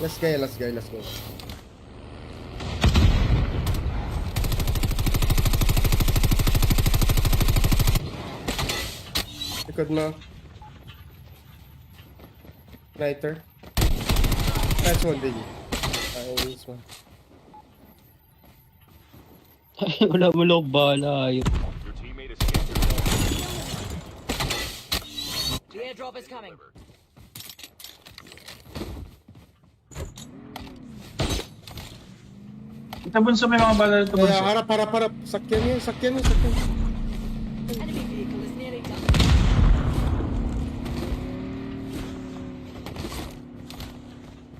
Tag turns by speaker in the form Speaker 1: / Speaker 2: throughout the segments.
Speaker 1: Let's go, let's go, let's go. Likod mo. Lighter. That's one, baby. This one.
Speaker 2: Ay, wala mo lang bala.
Speaker 3: Your teammate escaped your zone.
Speaker 4: The airdrop is coming.
Speaker 5: Ito bunso may mga bala dito bunso.
Speaker 1: Kaya harap. Sakyan yun.
Speaker 4: Enemy vehicle is nearly done.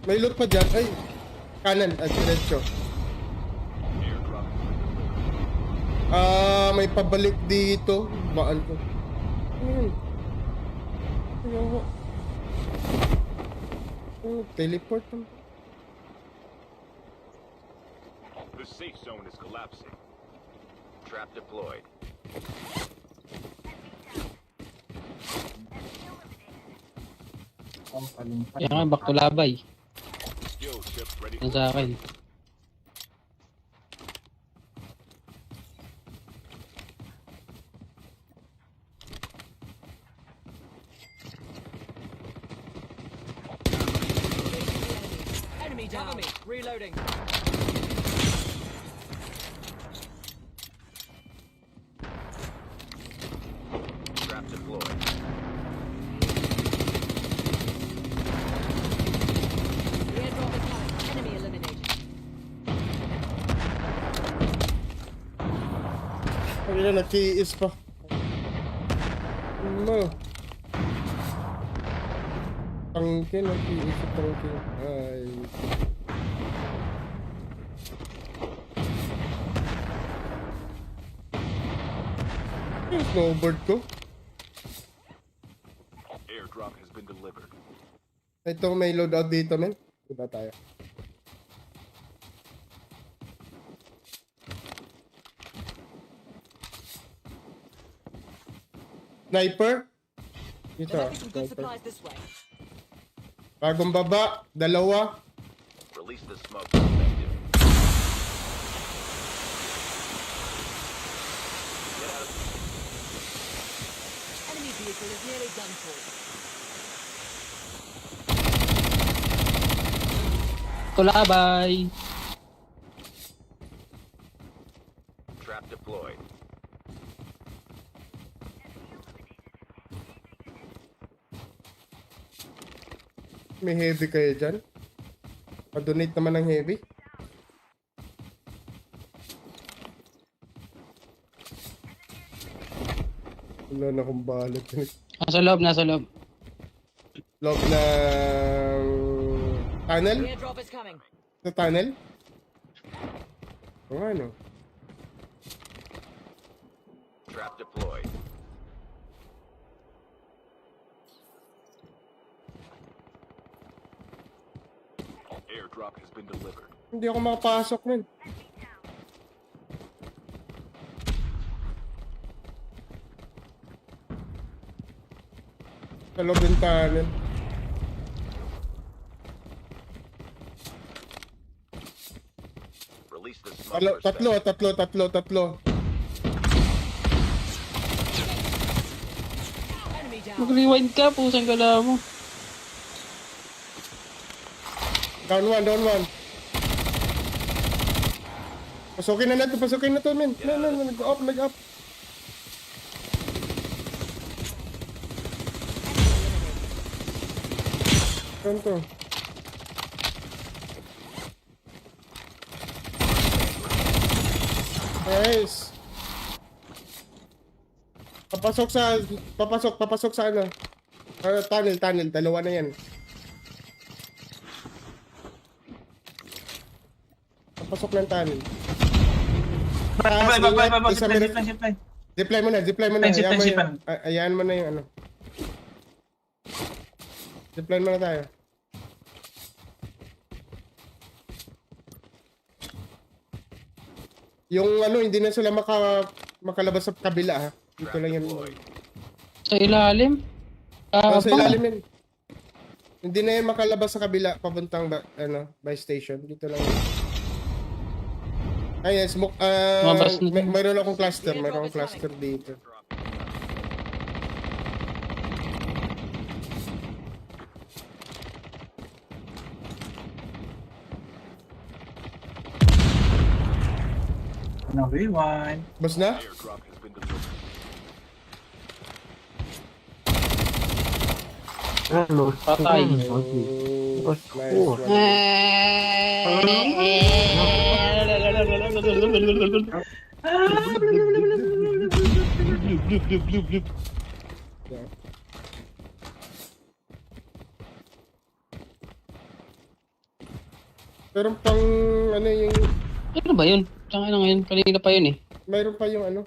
Speaker 1: May loot pa dyan. Ay, kanan at diretso.
Speaker 3: Airdrop.
Speaker 1: May pabalik dito. Baan ko. Ayaw ko. Teleport naman.
Speaker 3: The safe zone is collapsing. Trap deployed.
Speaker 2: Kaya nga, back to labay.
Speaker 3: Skill ship ready
Speaker 2: Yan
Speaker 3: for
Speaker 2: sa akin.
Speaker 4: Enemy down. Me. Reloading.
Speaker 3: trap deployed.
Speaker 4: The airdrop is coming. Enemy eliminated.
Speaker 1: Ay na, nag-kiis pa. Ano? Tangke, nag-kiis pa tangke. Ay. Yung snowboard ko.
Speaker 3: Airdrop has been delivered.
Speaker 1: Ito, may loadout dito, men. Diba tayo? Sniper? Dito,
Speaker 4: There might be some good
Speaker 1: sniper.
Speaker 4: supplies this way.
Speaker 1: Bagong baba, dalawa.
Speaker 3: Release the smoke. Effective. Get out of
Speaker 4: Enemy vehicle is nearly done for.
Speaker 2: To labay.
Speaker 3: trap deployed.
Speaker 1: May heavy kayo dyan? Pa-donate naman ng heavy. Wala na akong balot.
Speaker 2: Nasa loob.
Speaker 1: Loob ng tunnel?
Speaker 4: The airdrop is coming.
Speaker 1: Sa tunnel? O ano?
Speaker 3: Trap deployed. Airdrop has been delivered.
Speaker 1: Hindi ako makapasok nun. Sa loob ng tunnel.
Speaker 3: Release the smoke.
Speaker 1: Tatlo.
Speaker 4: Enemy down.
Speaker 2: Mag-rewind ka, pusang gala mo.
Speaker 1: Down one. Pasukin na to, men. No, nag-up. Saan to? Nice. Papasok sa ano. Tunnel, dalawa na yan. Papasok ng tunnel.
Speaker 5: Baba,
Speaker 1: Isa
Speaker 5: zipline,
Speaker 1: meron-
Speaker 5: zipline.
Speaker 1: Zipline mo na.
Speaker 5: Zipline.
Speaker 1: Ayan mo na yung ano. Zipline mo na tayo. Yung ano, hindi na sila makalabas sa kabila ha. Dito
Speaker 3: Trap
Speaker 1: lang yan.
Speaker 3: deployed.
Speaker 2: Sa ilalim.
Speaker 1: Sa ilalim yan. Hindi na yan makalabas sa kabila, papuntang by station. Dito lang yun. Ayun, smoke.
Speaker 2: Lumabas na.
Speaker 1: Mayroon akong cluster. Mayroon akong cluster dito.
Speaker 5: No, rewind.
Speaker 1: Bas na?
Speaker 3: Airdrop has been delivered.
Speaker 2: Patay.
Speaker 1: Oh, nice one. Yeah. Meron pang ano yung
Speaker 2: Ano ba yun? Saan na ngayon? Kanina pa yun eh.
Speaker 1: mayroon pa yung ano.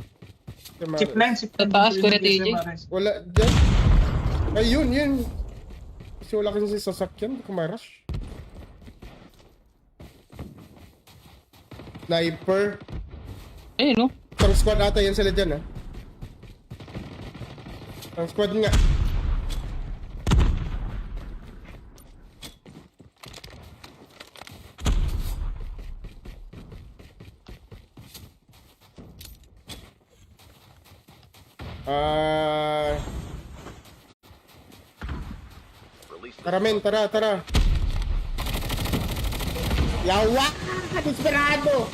Speaker 5: Chip line, chip line.
Speaker 2: Tataas ko na, TJ.
Speaker 1: Wala dyan. Ay yun. Kasi wala kasi sasakyan. Hindi ko ma-rush. Sniper.
Speaker 2: Ayun no?
Speaker 1: Isang squad ata yan sila dyan ah. Isang squad nga.
Speaker 3: Release the
Speaker 1: Tara men, tara. Yawa! Desperado!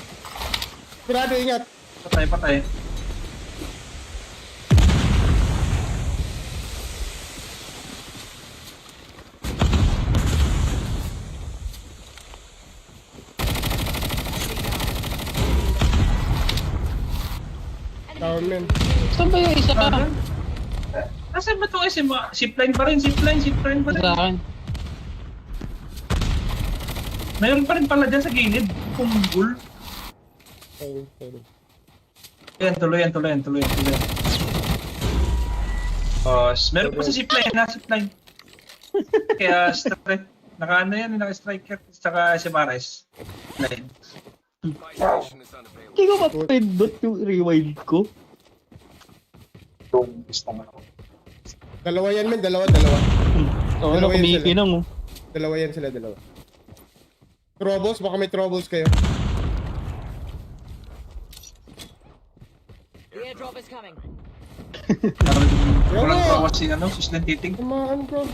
Speaker 1: Desperado, ingat.
Speaker 5: Patay.
Speaker 1: Down men.
Speaker 2: Saan ba yung isa ka?
Speaker 5: Nasaan ba itong SM? Zipline pa rin.
Speaker 2: Sa akin.
Speaker 5: Mayroon pa rin pala dyan sa gilid. Kumbul.
Speaker 1: Sorry.
Speaker 5: Yan, tuloy. Meron pa sa zipline. Kaya strike. Naka-ano yan, naka-striker. Saka si Mares. Line.
Speaker 3: Vibration is unavailable.
Speaker 2: Hindi ko mapindot yung rewind ko.
Speaker 1: Dalawa yan men, dalawa.
Speaker 2: Oo, ano,
Speaker 1: Dalawa yun
Speaker 2: kumikinang oh.
Speaker 1: Dalawa yan sila. Troubles, baka may troubles kayo.
Speaker 4: The airdrop is coming.
Speaker 5: Walang tawa si Sislan Titing.
Speaker 1: Kumaan ko.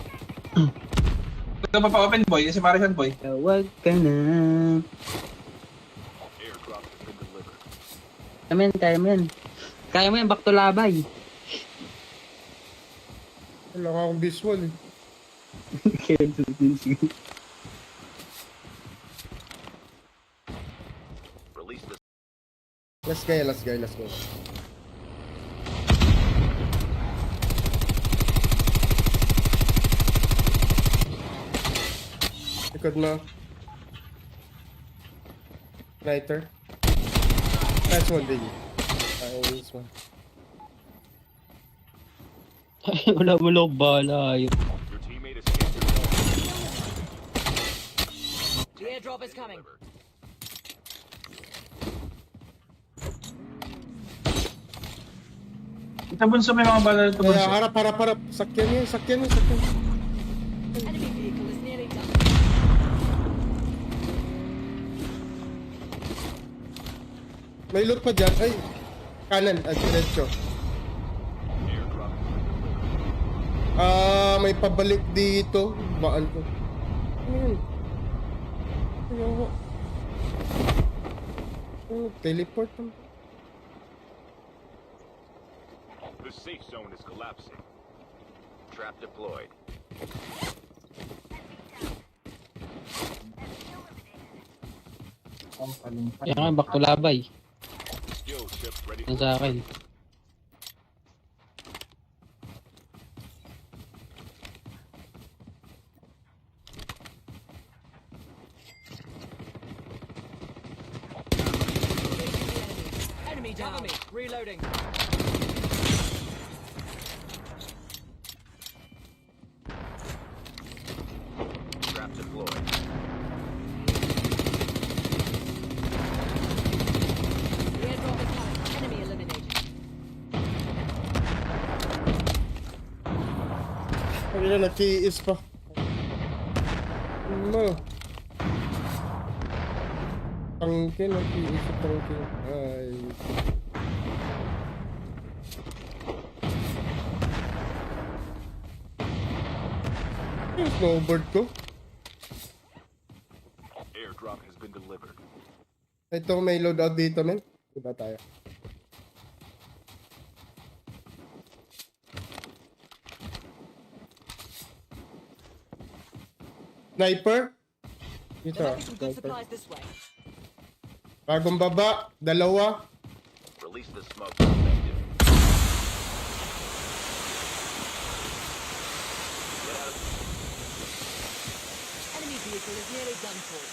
Speaker 5: Ito pa pa-open boy, si Mares and boy.
Speaker 2: Tawag ka na.
Speaker 3: Airdrop has been delivered.
Speaker 2: Kaya mo yan, back to labay.
Speaker 1: Wala ka akong visual eh.
Speaker 2: Kaya sige.
Speaker 3: Release the
Speaker 1: Last guy. Likod mo. Lighter. Nice one, Diggy. Nice one.
Speaker 2: Ay, wala mo lang bala.
Speaker 3: Your teammate escaped your zone.
Speaker 4: The airdrop is coming.
Speaker 5: Ito bunso may mga bala dito bunso.
Speaker 1: Kaya harap. Sakyan niya.
Speaker 4: Enemy vehicle is nearly done.
Speaker 1: May loot pa dyan. Ay, kanan. Diretso.
Speaker 3: Airdrop has been delivered.
Speaker 1: May pabalik dito. Baan ko. Ayoko. Teleport naman.
Speaker 3: The safe zone is collapsing. Trap deployed.
Speaker 2: Kaya nga, back to labay.
Speaker 3: Skill chip ready
Speaker 2: Yan
Speaker 3: for
Speaker 2: sa akin.
Speaker 4: Enemy down. Reloading.
Speaker 3: trap deployed.
Speaker 4: The airdrop is coming. Enemy eliminated.
Speaker 1: Ano na, nag-tiis pa. mo. Tangkin, nag-iisip tangkin. Ay. Yung snowboard ko.
Speaker 3: Airdrop has been delivered.
Speaker 1: Ito may loadout dito, men. Diba tayo? Sniper? Dito,
Speaker 4: There might be some good
Speaker 1: sniper.
Speaker 4: supplies this way.
Speaker 1: Bagong baba, dalawa.
Speaker 3: Release the smoke. Effective. Get out of
Speaker 4: Enemy vehicle is nearly done for.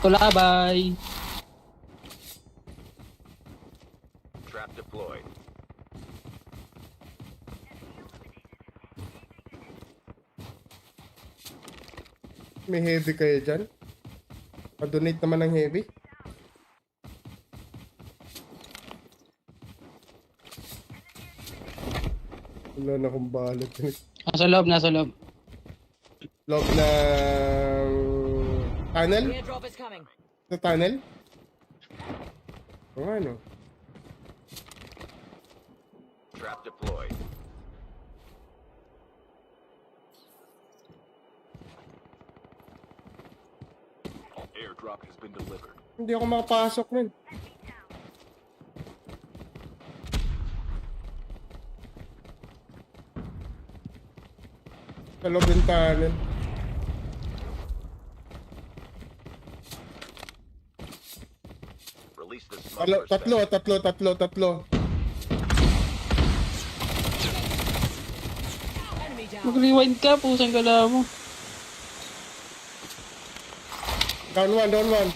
Speaker 2: Tulabay.
Speaker 3: trap deployed.
Speaker 1: May heavy kayo dyan? Pa-donate naman ng heavy? Wala na akong balot.
Speaker 2: Nasa loob, nasa loob.
Speaker 1: Loob ng tunnel?
Speaker 4: Airdrop is coming.
Speaker 1: Sa tunnel? O ano?
Speaker 3: Trap deployed. Airdrop has been delivered.
Speaker 1: Hindi ako makapasok nun. Sa loob ng tunnel.
Speaker 3: Release the smoke.
Speaker 1: Tatlo.
Speaker 4: Enemy down.
Speaker 2: Mag-rewind ka, pusang gala mo.
Speaker 1: Down one.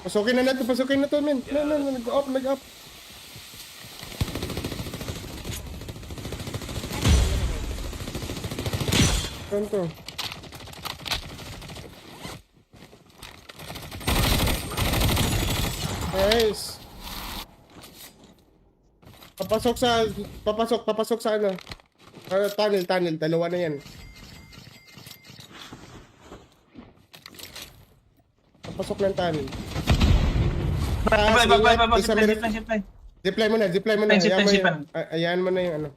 Speaker 1: Pasukin na to, men. No, nag-up. Saan to? Nice. Papasok sa ano? Tunnel. Dalawa na yan. Papasok ng tunnel.
Speaker 5: Zipline.
Speaker 1: Zipline mo na. Ayan mo na yung ano.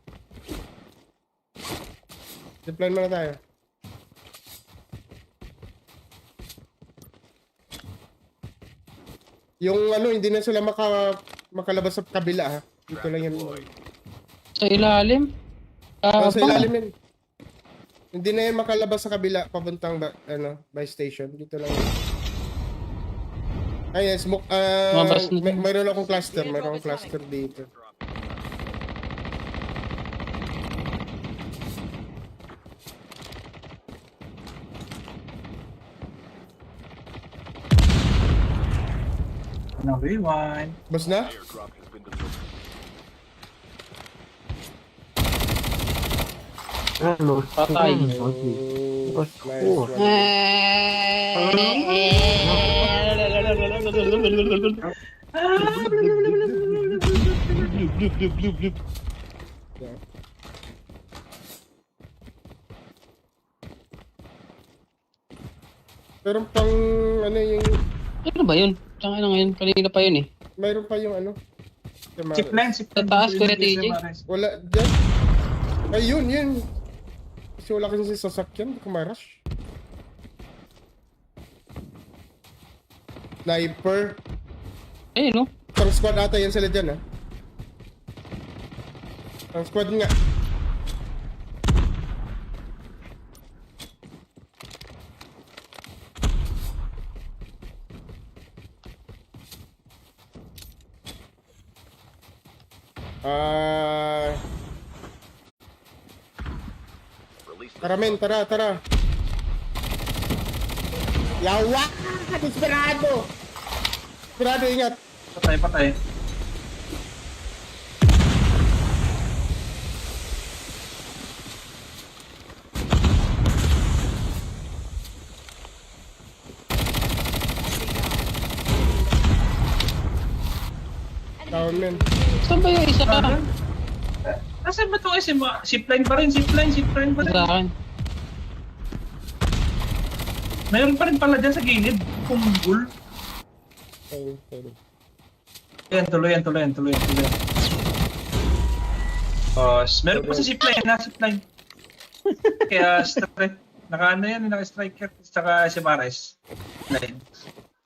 Speaker 1: Zipline mo na tayo. Yung ano, hindi na sila makalabas sa kabila ha. Dito lang yan.
Speaker 2: Sa ilalim?
Speaker 1: Sa ilalim yan. Hindi na yan makalabas sa kabila papuntang by station. Dito lang yan. Ay, smoke.
Speaker 2: Lumabas na.
Speaker 1: Mayroon akong cluster. Dito.
Speaker 5: No rewind.
Speaker 1: Boss na?
Speaker 3: Airdrop has been delivered.
Speaker 2: Patay.
Speaker 1: Nice one. Yeah. Meron pang ano yung
Speaker 2: Ano ba yun? Saan na ngayon? Kanina pa yun eh.
Speaker 1: mayroon pa yung ano.
Speaker 5: Zipline.
Speaker 2: Sa taas, Kuya TJ.
Speaker 1: Wala dyan. Ay yun. Kasi wala kasi sa sasakyan. Hindi ko ma-rush. Sniper.
Speaker 2: Eh, no?
Speaker 1: Isang squad ata yan sila dyan ha. Ang squad nga.
Speaker 3: Release the
Speaker 1: Tara men, tara. Yawa! Desperado! Desperado, ingat.
Speaker 5: Patay.
Speaker 1: Down men.
Speaker 2: Saan ba yung isa ka?
Speaker 5: Nasaan ba itong SM? Zipline pa rin, zipline pa rin.
Speaker 2: Sa akin.
Speaker 5: Mayroon pa rin pala dyan sa gilid. Kumbul.
Speaker 1: Sorry, sorry.
Speaker 5: Yan, tuloy. Meron pa sa zipline, zipline. Kaya strike. Naka-ano yan, naka-striker. Saka si Mares. Line.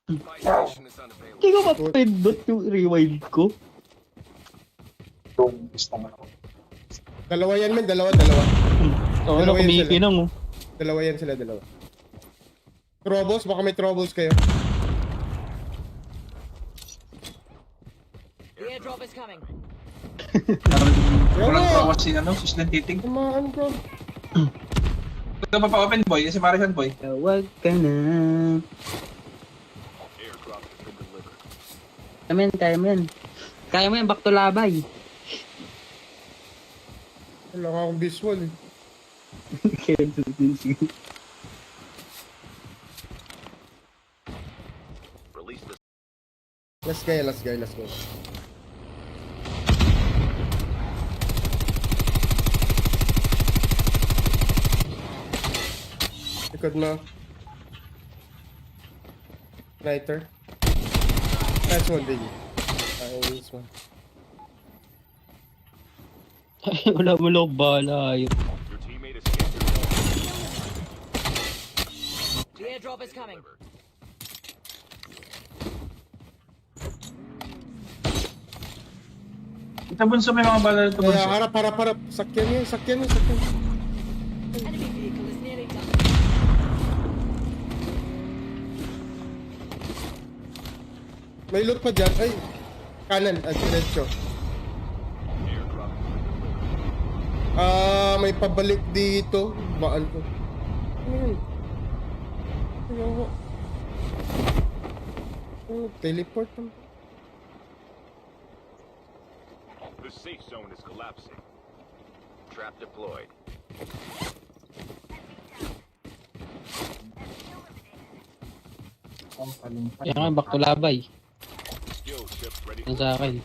Speaker 3: My station is unavailable.
Speaker 2: Hindi ko mapindot yung rewind ko.
Speaker 1: Dalawa yan, men. Dalawa.
Speaker 2: Okay na,
Speaker 1: Dalawa yan sila.
Speaker 2: kumikinang oh.
Speaker 1: Dalawa yan sila, dalawa. Trobos, baka may troubles kayo.
Speaker 4: The airdrop is coming.
Speaker 5: Walang tawa si Sislen Titing.
Speaker 1: Tumaan ko.
Speaker 5: Ito pa pa-open boy, si Marisan boy.
Speaker 2: Tawag ka na.
Speaker 3: Airdrop has been delivered.
Speaker 2: Kaya mo yan, back to labay.
Speaker 1: Wala ka akong visual eh.
Speaker 3: Release the
Speaker 1: Last guy. Likod mo. Lighter. That's one biggie. Nice one.
Speaker 2: Wala mo lang bala yun.
Speaker 3: Your teammate escaped your zone.
Speaker 4: The airdrop is coming.
Speaker 5: Ito bunso may mga bala dito bunso.
Speaker 1: Kaya harap. Sakyan.
Speaker 4: Enemy vehicle is nearly done.
Speaker 1: May loot pa dyan. Ay, kanan at diretso.
Speaker 3: Airdrop has been delivered.
Speaker 1: May pabalik dito. Baan ko. Ayoko. Teleport naman.
Speaker 3: The safe zone is collapsing. Trap deployed.
Speaker 2: Kaya nga, back to labay.
Speaker 3: Skill chip ready
Speaker 2: Yan
Speaker 3: for
Speaker 2: sa akin.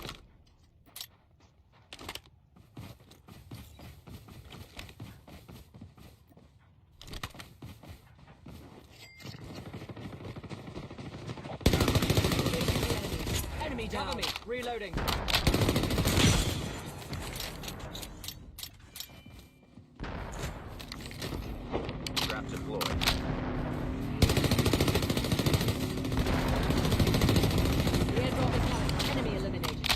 Speaker 4: Enemy down. Reloading.
Speaker 3: trap deployed.
Speaker 4: The airdrop is coming. Enemy eliminated.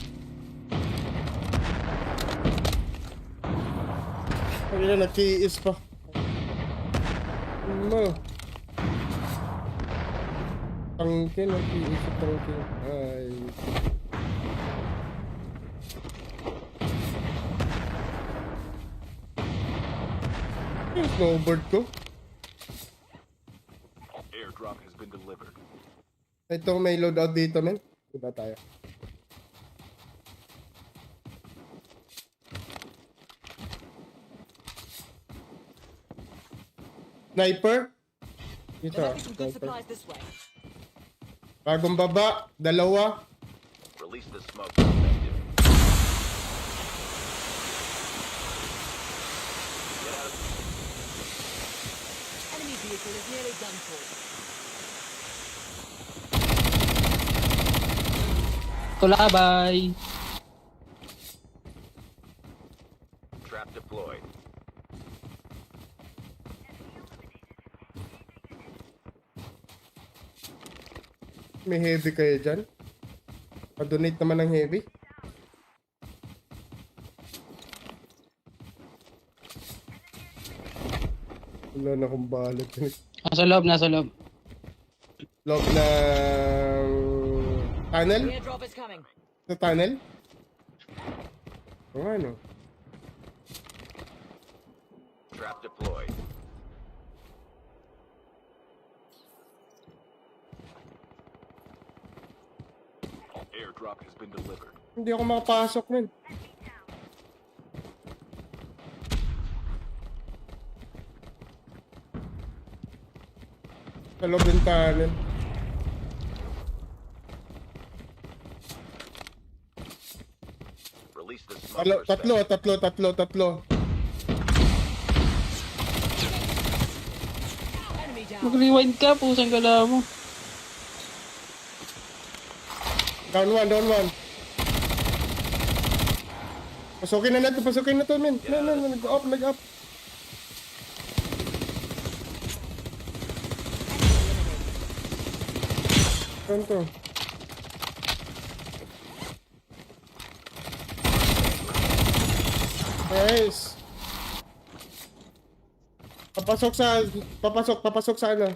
Speaker 1: Ay na, nag-kiis pa. Ano? Tangke, nag-kiis pa tangke. Ay. Yung snowboard ko.
Speaker 3: Airdrop has been delivered.
Speaker 1: Ito, may loadout dito, men. Diba tayo? Sniper? Dito,
Speaker 4: There might be some good
Speaker 1: sniper.
Speaker 4: supplies this way.
Speaker 1: Bagong baba, dalawa.
Speaker 3: Release the smoke objective. Get out of
Speaker 4: Enemy vehicle is nearly done for.
Speaker 2: Tulabay!
Speaker 3: trap deployed.
Speaker 1: May heavy kayo dyan. Pa-donate naman ng heavy. Wala na akong balat.
Speaker 2: Nasa loob.
Speaker 1: Loob ng tunnel?
Speaker 4: The airdrop is coming.
Speaker 1: Sa tunnel? O ano?
Speaker 3: Trap deployed. Airdrop has been delivered.
Speaker 1: Hindi ako makapasok nun. Sa loob ng tunnel.
Speaker 3: Release the smoke
Speaker 1: Tatlo.
Speaker 4: Enemy down.
Speaker 2: Mag-rewind ka, pusang gala mo.
Speaker 1: Down one. Pasukin na to, men. Nag-up. Saan to? Nice. Papasok sa ano?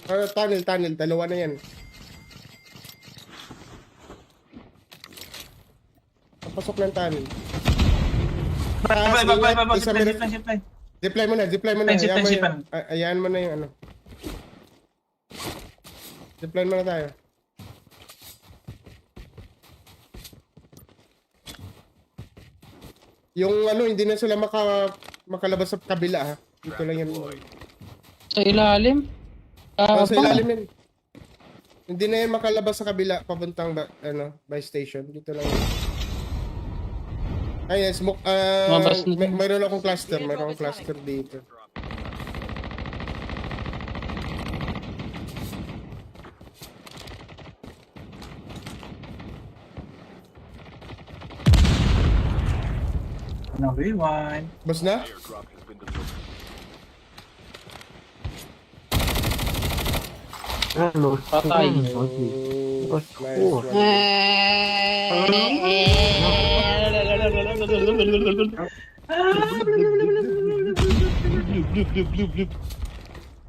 Speaker 1: Tunnel. Dalawa na yan. Papasok ng tunnel. Isa meron.
Speaker 5: Zipline.
Speaker 1: Zipline mo na.
Speaker 5: Zipline.
Speaker 1: Ayan mo na yung ano. Zipline mo na tayo. Yung ano, hindi na sila makalabas sa kabila ha. Dito lang yan.
Speaker 2: Sa ilalim?
Speaker 1: Sa ilalim yan. Hindi na yan makalabas sa kabila papuntang by station. Dito lang yan. Ay, smoke.
Speaker 2: Mabas na.
Speaker 1: Mayroon akong cluster dito.
Speaker 5: No, rewind.
Speaker 1: Boss na?
Speaker 3: Airdrop has been delivered.
Speaker 2: Patay.
Speaker 1: Nice one.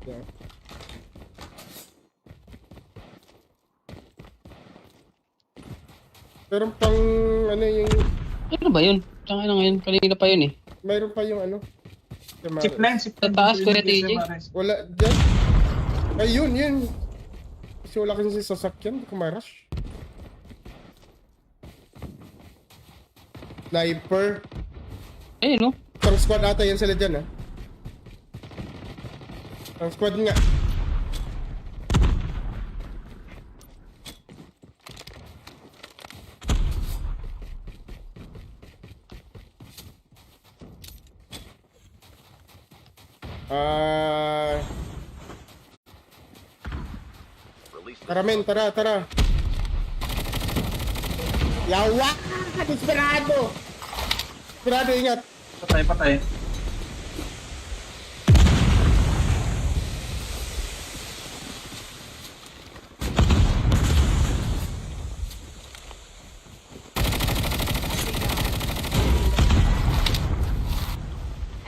Speaker 1: Yeah. Meron pang ano yung
Speaker 2: Ano ba yun? Saan na ngayon? Kanina pa yun eh.
Speaker 1: mayroon pa yung ano.
Speaker 5: Zipline.
Speaker 2: Sa taas, Kuya TJ.
Speaker 1: Wala dyan. Ay yun. Kasi wala kasi sasakyan, hindi ko ma-rush. Sniper.
Speaker 2: Eh, no?
Speaker 1: Isang squad ata yan sila dyan ha. Isang squad nga.
Speaker 3: Release the
Speaker 1: Tara men, tara. Yawa! Desperado! Desperado, ingat.
Speaker 5: Patay.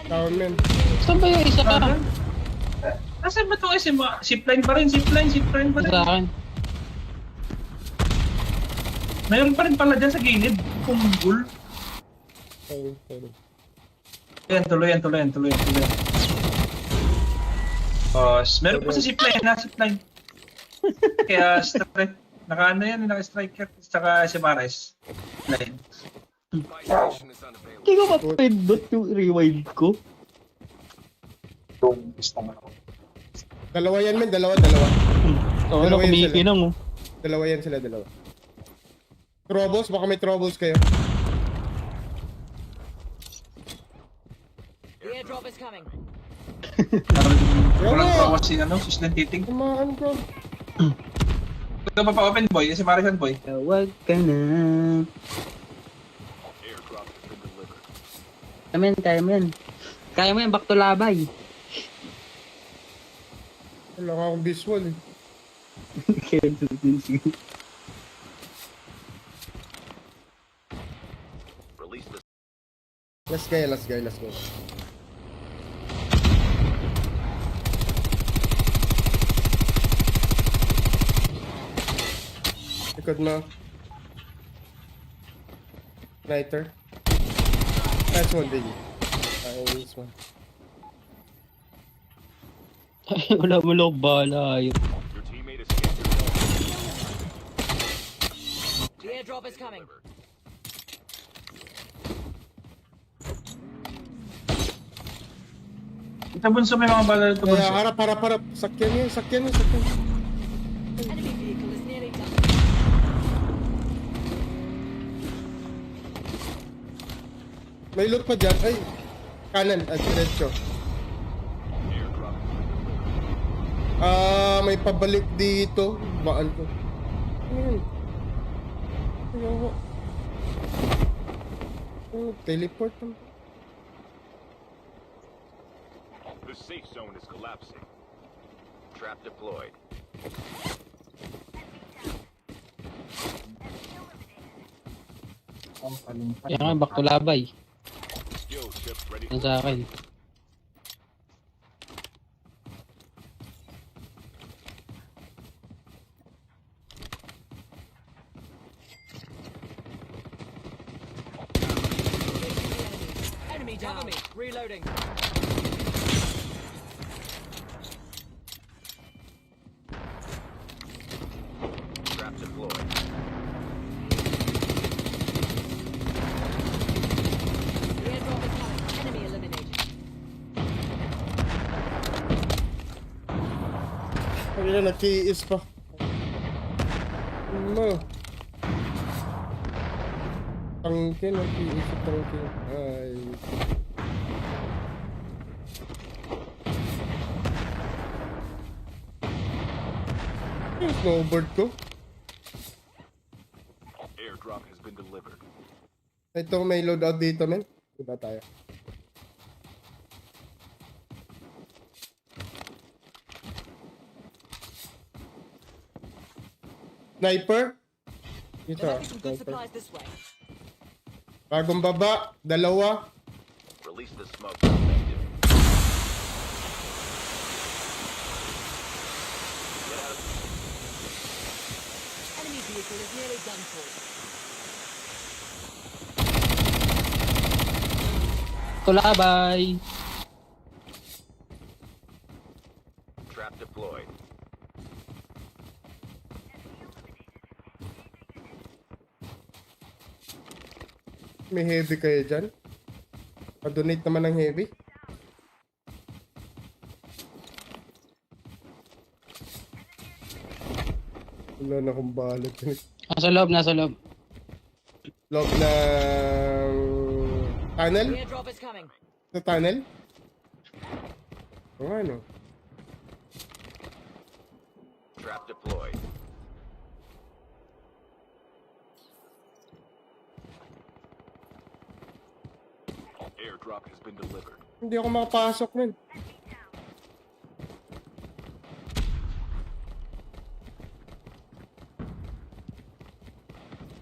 Speaker 1: Down men.
Speaker 2: Saan ba yung isa ka?
Speaker 5: Nasaan ba itong zipline pa rin? Zipline pa rin.
Speaker 2: Sa akin.
Speaker 5: Mayroon pa rin pala dyan sa gilid. Kumbul.
Speaker 1: Ayun.
Speaker 5: Yan, tuloy. Meron pa sa zipline. Kaya strike. Naka-ano yan, naka-striker. Saka si Mares. Line.
Speaker 3: buy station is unavailable.
Speaker 2: Hindi ko mapindot yung rewind ko.
Speaker 1: Dalawa yan men, dalawa.
Speaker 2: Oo,
Speaker 1: Dalawa yan sila.
Speaker 2: kumikinang mo.
Speaker 1: Dalawa yan sila. Troubles, baka may troubles kayo.
Speaker 4: The airdrop is coming.
Speaker 5: Walang kawas si Slim Titing.
Speaker 1: Kumaan ko.
Speaker 5: Ito pa pa-open boy, si Mares yan boy.
Speaker 2: Tawag ka na.
Speaker 3: Airdrop has been delivered.
Speaker 2: Kaya mo yan, back to labay.
Speaker 1: Wala ka akong visual eh.
Speaker 2: Kaya din siguro.
Speaker 3: Release the
Speaker 1: Let's go. Likod mo. Lighter. That's one big. Nice one.
Speaker 2: Wala mo lang bala.
Speaker 3: your teammate escaped your zone.
Speaker 4: The airdrop is coming.
Speaker 5: Ito bunso may mga bala dito bunso.
Speaker 1: Harap. Sakyan.
Speaker 4: Enemy vehicle is nearly done.
Speaker 1: May loot pa dyan. Ay, kanan at diretso.
Speaker 3: Airdrop has been delivered.
Speaker 1: May pabalik dito. Baan ko. Ayun. Ayoko. Teleport naman.
Speaker 3: The safe zone is collapsing. Trap deployed.
Speaker 2: Kaya nga, back to labay.
Speaker 3: Skill chip ready
Speaker 2: Yan
Speaker 3: for
Speaker 2: sa akin.
Speaker 4: Enemy down. Cover me. Reloading.
Speaker 3: trap deployed.
Speaker 4: The airdrop is coming. Enemy eliminated.
Speaker 1: Ay na, nagkiis pa. Ano? Tangke, nagkiis pa tangke. Ay. Yung snowboard ko.
Speaker 3: Airdrop has been delivered.
Speaker 1: Ito, may loadout dito, men. Diba tayo? Sniper? Dito,
Speaker 4: There might be some good
Speaker 1: sniper.
Speaker 4: supplies this way.
Speaker 1: Bagong baba, dalawa.
Speaker 3: Release the smoke detective. Get out of
Speaker 4: Enemy vehicle is nearly done for.
Speaker 2: To labay.
Speaker 3: trap deployed.
Speaker 1: May heavy kayo dyan? Pa-donate naman ng heavy. Wala na akong balot.
Speaker 2: Nasa loob, nasa loob.
Speaker 1: Loob ng tunnel?
Speaker 4: The airdrop is coming.
Speaker 1: Sa tunnel? O ano?
Speaker 3: Trap deployed. Airdrop has been delivered.
Speaker 1: Hindi ako makapasok, men.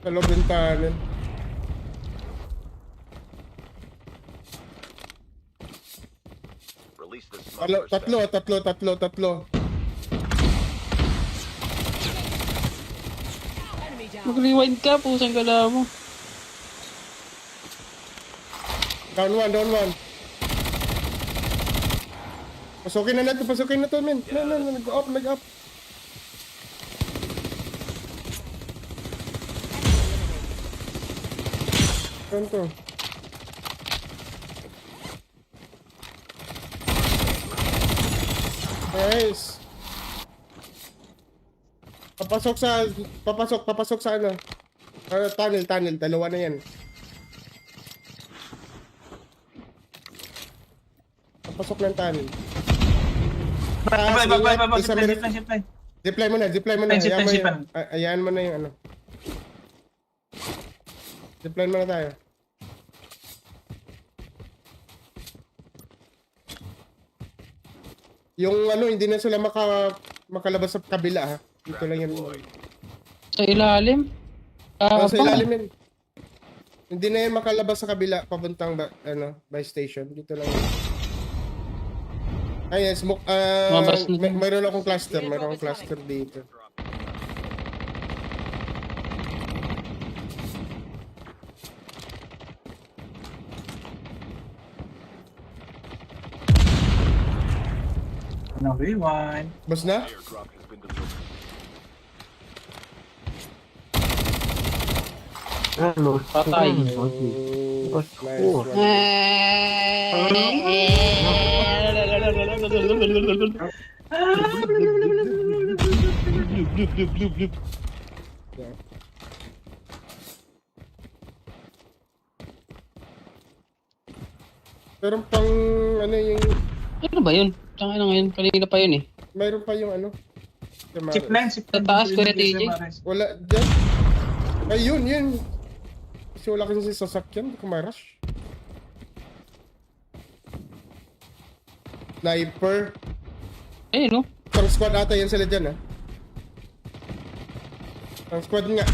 Speaker 1: Sa loob ng tunnel.
Speaker 3: Release the smoke.
Speaker 1: Tatlo.
Speaker 4: Enemy down.
Speaker 2: Mag-rewind ka, pusang gala mo.
Speaker 1: Down one. Pasukin na to, men. No, nag-up. Saan to? Nice. Papasok sa ano? Tunnel, dalawa na yan. Papasok ng tunnel.
Speaker 5: Zipline.
Speaker 1: Zipline mo na.
Speaker 5: Zipline.
Speaker 1: Ayan mo na yung ano. Zipline mo na tayo. Yung ano, hindi na sila makalabas sa kabila ha. Dito lang yan.
Speaker 2: Sa ilalim.
Speaker 1: Sa ilalim yan. Hindi na yan makalabas sa kabila papuntang buy station. Dito lang yan. Ay, smoke.
Speaker 2: Mabas na dyan.
Speaker 1: Mayroon akong cluster dito.
Speaker 5: No, rewind.
Speaker 1: Bas na?
Speaker 3: Airdrop has been delivered.
Speaker 2: Patay.
Speaker 1: Nice one. Yeah. Meron pang ano yung...
Speaker 2: Ano ba yun? Tsaka na ngayon, kanina pa yun eh.
Speaker 1: Mayroon pa yung ano. Samaras.
Speaker 5: Zipline.
Speaker 2: Sa taas, Kuya TJ.
Speaker 1: Wala dyan. Ay, yun. Kasi wala kasi sasakyan. Hindi ko ma-rush. Sniper.
Speaker 2: Ayun no?
Speaker 1: Pang squad ata yan sila dyan, ha? Pang squad nga.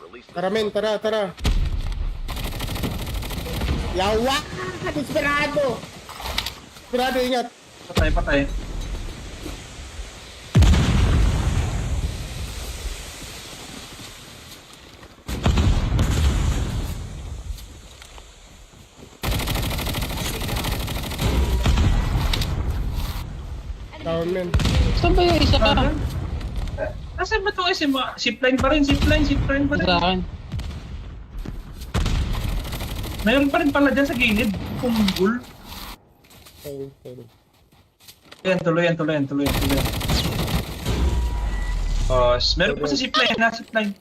Speaker 3: Release the
Speaker 1: Tara men, tara. Yawa! Desperado! Desperado, ingat.
Speaker 5: Patay.
Speaker 1: Down men.
Speaker 2: Saan ba yung isa ka?
Speaker 5: Nasaan ba ito? Zipline pa rin.
Speaker 2: Sa akin.
Speaker 5: Mayroon pa rin pala dyan sa gilid. Kumbul.
Speaker 1: Ayun.
Speaker 5: Yan, tuloy. Meron pa sa zipline.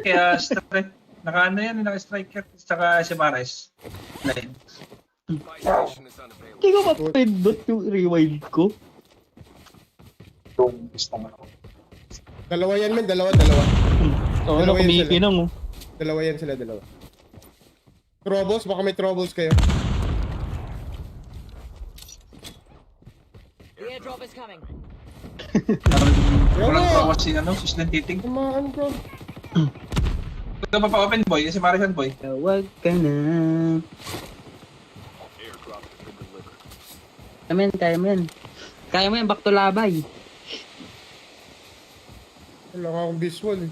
Speaker 5: Kaya strike. Naka-ano yan, naka-striker. Saka si Mares. Line.
Speaker 3: buy station is unavailable.
Speaker 2: Hindi ko mapindot yung rewind ko.
Speaker 1: Dalawa yan men, dalawa.
Speaker 2: Oo,
Speaker 1: Dalawa yan sila.
Speaker 2: kumikinang oh.
Speaker 1: Dalawa yan sila. Troubles, baka may troubles kayo.
Speaker 4: The airdrop is coming.
Speaker 5: Walang kawas si Sisling Titing.
Speaker 1: Kumaan ko.
Speaker 5: Ito pa pa-open boy, si Mares yan boy.
Speaker 2: Tawag ka na.
Speaker 3: Airdrop has been delivered.
Speaker 2: Kaya mo yan, back to labay.
Speaker 1: Wala ka akong visual eh.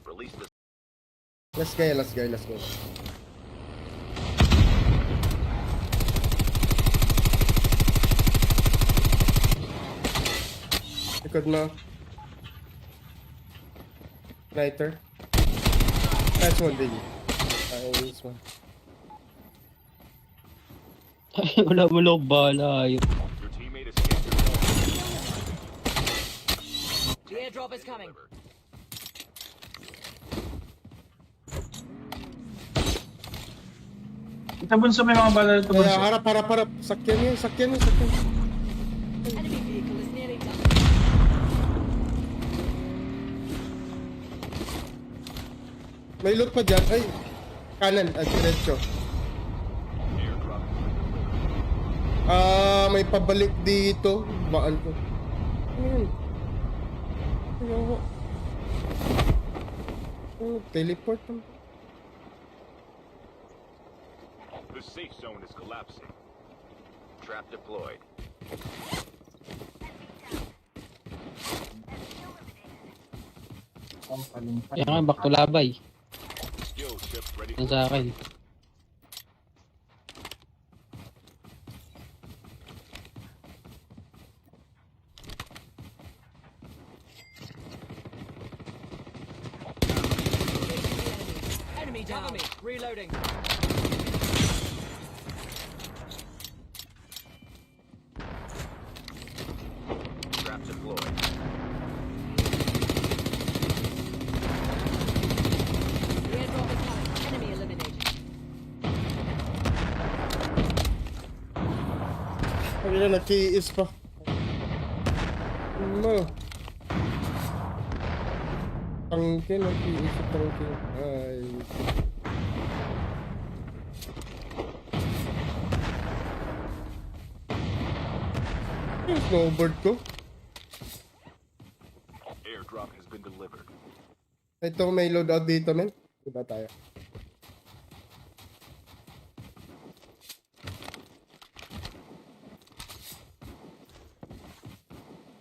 Speaker 3: Release the
Speaker 1: Let's go. Likod mo. Lighter. That's one, Diggy. This one.
Speaker 2: Wala mo lang bala.
Speaker 3: your teammate escaped your
Speaker 4: The airdrop is coming.
Speaker 5: Ito bunso may mga bala dito bunso.
Speaker 1: Harap. Sakyan yan.
Speaker 4: Enemy vehicle is nearly done.
Speaker 1: May loot pa dyan. Ay! Kanan at diretso.
Speaker 3: airdrop has been delivered.
Speaker 1: May pabalik dito. Baan ko. Ayun. Ayoko. Teleport naman.
Speaker 3: The safe zone is collapsing. Trap deployed.
Speaker 2: Kaya nga, back to labay.
Speaker 3: Skill chip ready
Speaker 2: Yan
Speaker 3: for
Speaker 2: sa akin.
Speaker 4: Enemy down. Reloading.
Speaker 3: trap deployed.
Speaker 4: The airdrop is coming. Enemy eliminated.
Speaker 1: Kanina nag-kiis pa. Ano? Tangkin, nag-kiis sa tangkin. Ay. Yung snowboard ko.
Speaker 3: Airdrop has been delivered.
Speaker 1: Ito may loadout dito, men. Diba tayo?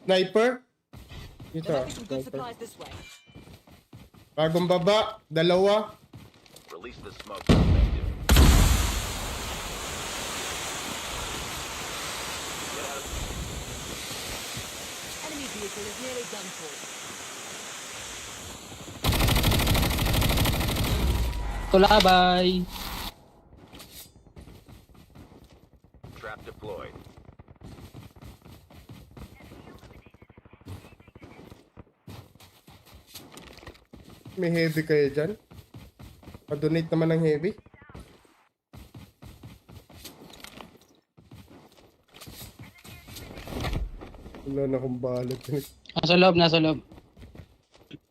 Speaker 1: Sniper? Dito,
Speaker 4: There might be some good
Speaker 1: sniper.
Speaker 4: supplies this way.
Speaker 1: Bagong baba, dalawa.
Speaker 3: Release the smoke suspected. Get out of
Speaker 4: Enemy vehicle is nearly done for.
Speaker 2: to labay.
Speaker 3: Trap deployed.
Speaker 1: May heavy kayo dyan? Pa-donate naman ng heavy. Wala na akong balot.
Speaker 2: Nasa loob, nasa loob.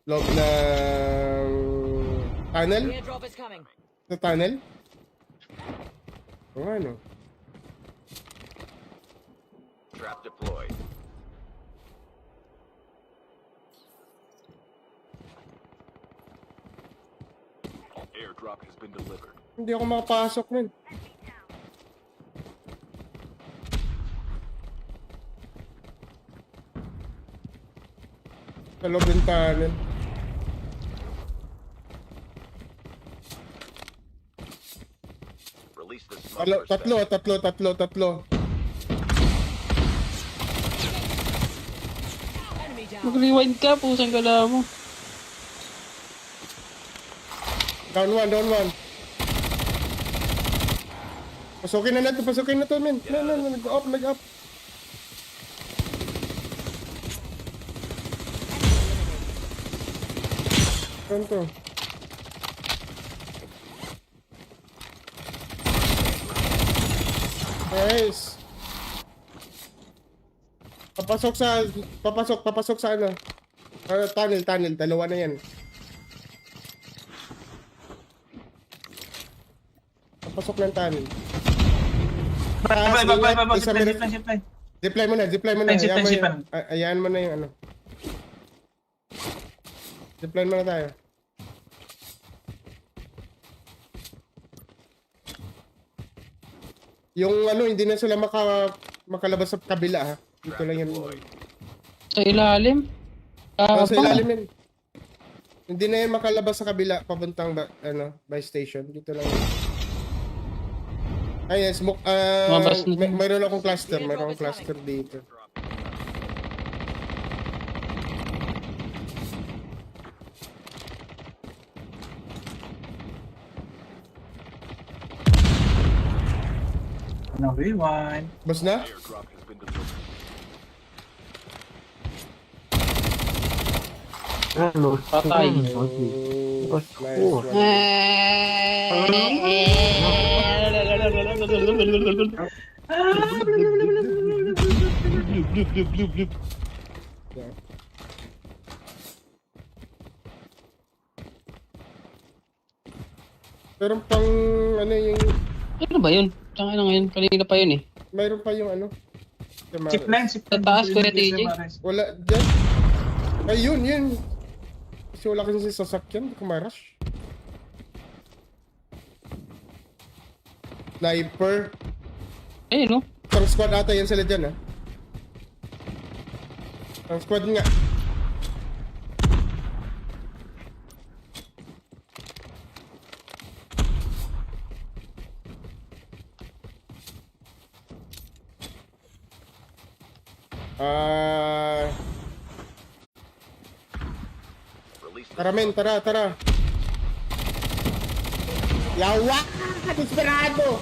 Speaker 1: Loob ng tunnel?
Speaker 4: Airdrop is coming.
Speaker 1: Sa tunnel? O ano?
Speaker 3: Trap deployed. Airdrop has been delivered.
Speaker 1: Hindi ako makapasok nun. Sa loob ng tunnel.
Speaker 3: Release the smuggler's
Speaker 1: Tatlo.
Speaker 4: Enemy down.
Speaker 2: Mag-rewind ka, pusang gala mo.
Speaker 1: Down one. Pasukin na to, men. No, nag-up. Saan to? Nice. Papasok sa ano? Tunnel. Dalawa na yan. Papasok ng tunnel.
Speaker 5: Zipline.
Speaker 1: Zipline mo na.
Speaker 5: Zipline.
Speaker 1: Ayan mo na yung ano. Zipline mo na tayo. Yung ano, hindi na sila makalabas sa kabila ha. Dito lang yan.
Speaker 2: Sa ilalim.
Speaker 1: Sa ilalim yan. Hindi na yan makalabas sa kabila papuntang buy station. Dito lang yan. Ayun, smoke.
Speaker 2: Mabas na din.
Speaker 1: Mayroon akong cluster dito.
Speaker 5: No, rewind.
Speaker 1: Bas na?
Speaker 3: airdrop has been delivered.
Speaker 2: Patay.
Speaker 1: Nice. Meron pang ano yung
Speaker 2: Ano ba yun? Tanga na ngayon. Kanina pa yun eh.
Speaker 1: mayroon pa yung ano.
Speaker 5: Zipline.
Speaker 2: Sa taas, Kuya TJ.
Speaker 1: Wala dyan. Ay yun. Kasi wala kasi sa sasakyan, hindi ko ma-rush. Sniper.
Speaker 2: Ayun no?
Speaker 1: Isang squad ata yan sila dyan ha. Isang squad nga.
Speaker 3: Release the
Speaker 1: Tara men, tara. Yawa! Desperado!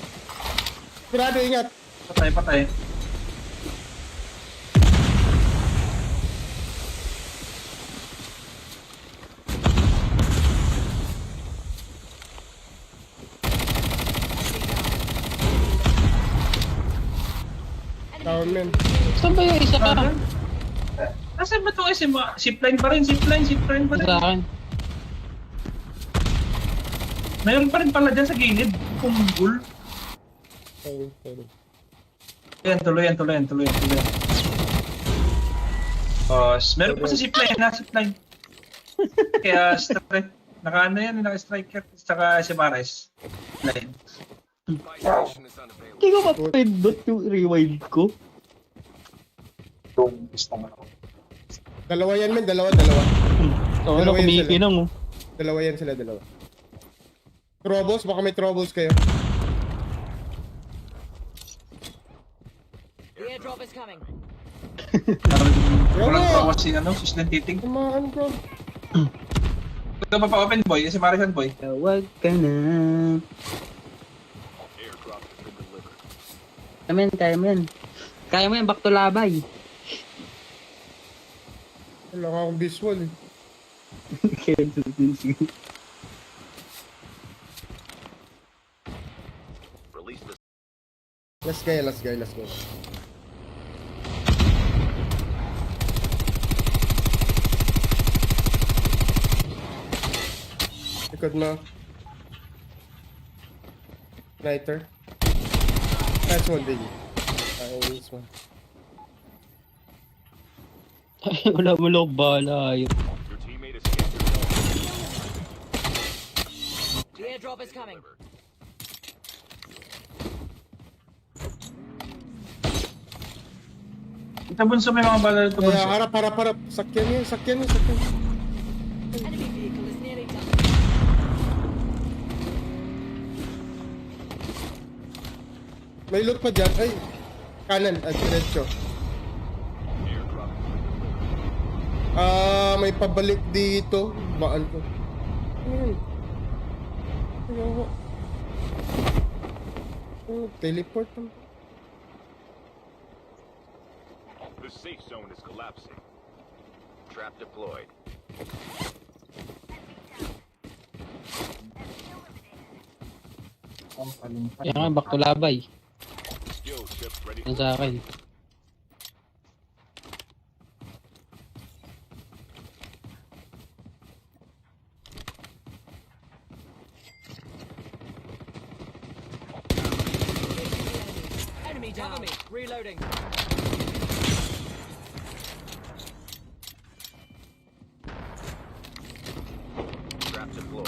Speaker 1: Desperado, ingat!
Speaker 5: Patay.
Speaker 1: Down men.
Speaker 2: Saan ba yung isa ka?
Speaker 5: Nasaan ba itong SM? Zipline pa rin.
Speaker 2: Sa akin.
Speaker 5: Mayroon pa rin pala dyan sa gilid. Kumbul.
Speaker 1: Ayun.
Speaker 5: Yan, tuloy. Meron pa sa zipline. Kaya strike. Naka-ano yan, naka-striker. Saka si Mares. Line.
Speaker 3: buy station is unavailable.
Speaker 2: Hindi ko mapindot yung rewind ko.
Speaker 1: Dalawa yan men, dalawa.
Speaker 2: So, ano,
Speaker 1: Dalawa yan sila.
Speaker 2: kumikinang oh.
Speaker 1: Dalawa yan sila. Troubles, baka may troubles kayo.
Speaker 4: The airdrop is coming.
Speaker 5: Walang kawas si Slim Titing.
Speaker 1: Tumaan ko.
Speaker 5: Ito pa pa-open boy, si Marisan boy.
Speaker 2: Tawag ka na.
Speaker 3: Airdrop has been delivered.
Speaker 2: Kaya mo yan. Kaya mo yan, back to labay.
Speaker 1: Wala ka akong visual eh.
Speaker 3: Release the
Speaker 1: Let's go. Likod mo. Lighter. That's one biggie. This one.
Speaker 2: Wala mo lang bala.
Speaker 3: Your teammate escaped your zone.
Speaker 4: The airdrop is coming.
Speaker 3: Delivered.
Speaker 5: Ito bunso may mga bala dito bunso.
Speaker 1: Harap. Sakyan yun.
Speaker 4: Enemy vehicle is nearly done.
Speaker 1: May loot pa dyan. Ay! Kanan at diretso.
Speaker 3: Airdrop has been delivered.
Speaker 1: May pabalik dito. Baan ko. Ayun. Ayoko. Teleport naman.
Speaker 3: The safe zone is collapsing. Trap deployed.
Speaker 2: Kaya nga, back to labay.
Speaker 3: Skill chips ready
Speaker 2: Yan
Speaker 3: for
Speaker 2: sa akin.
Speaker 4: Enemy down. Reloading.
Speaker 3: trap deployed.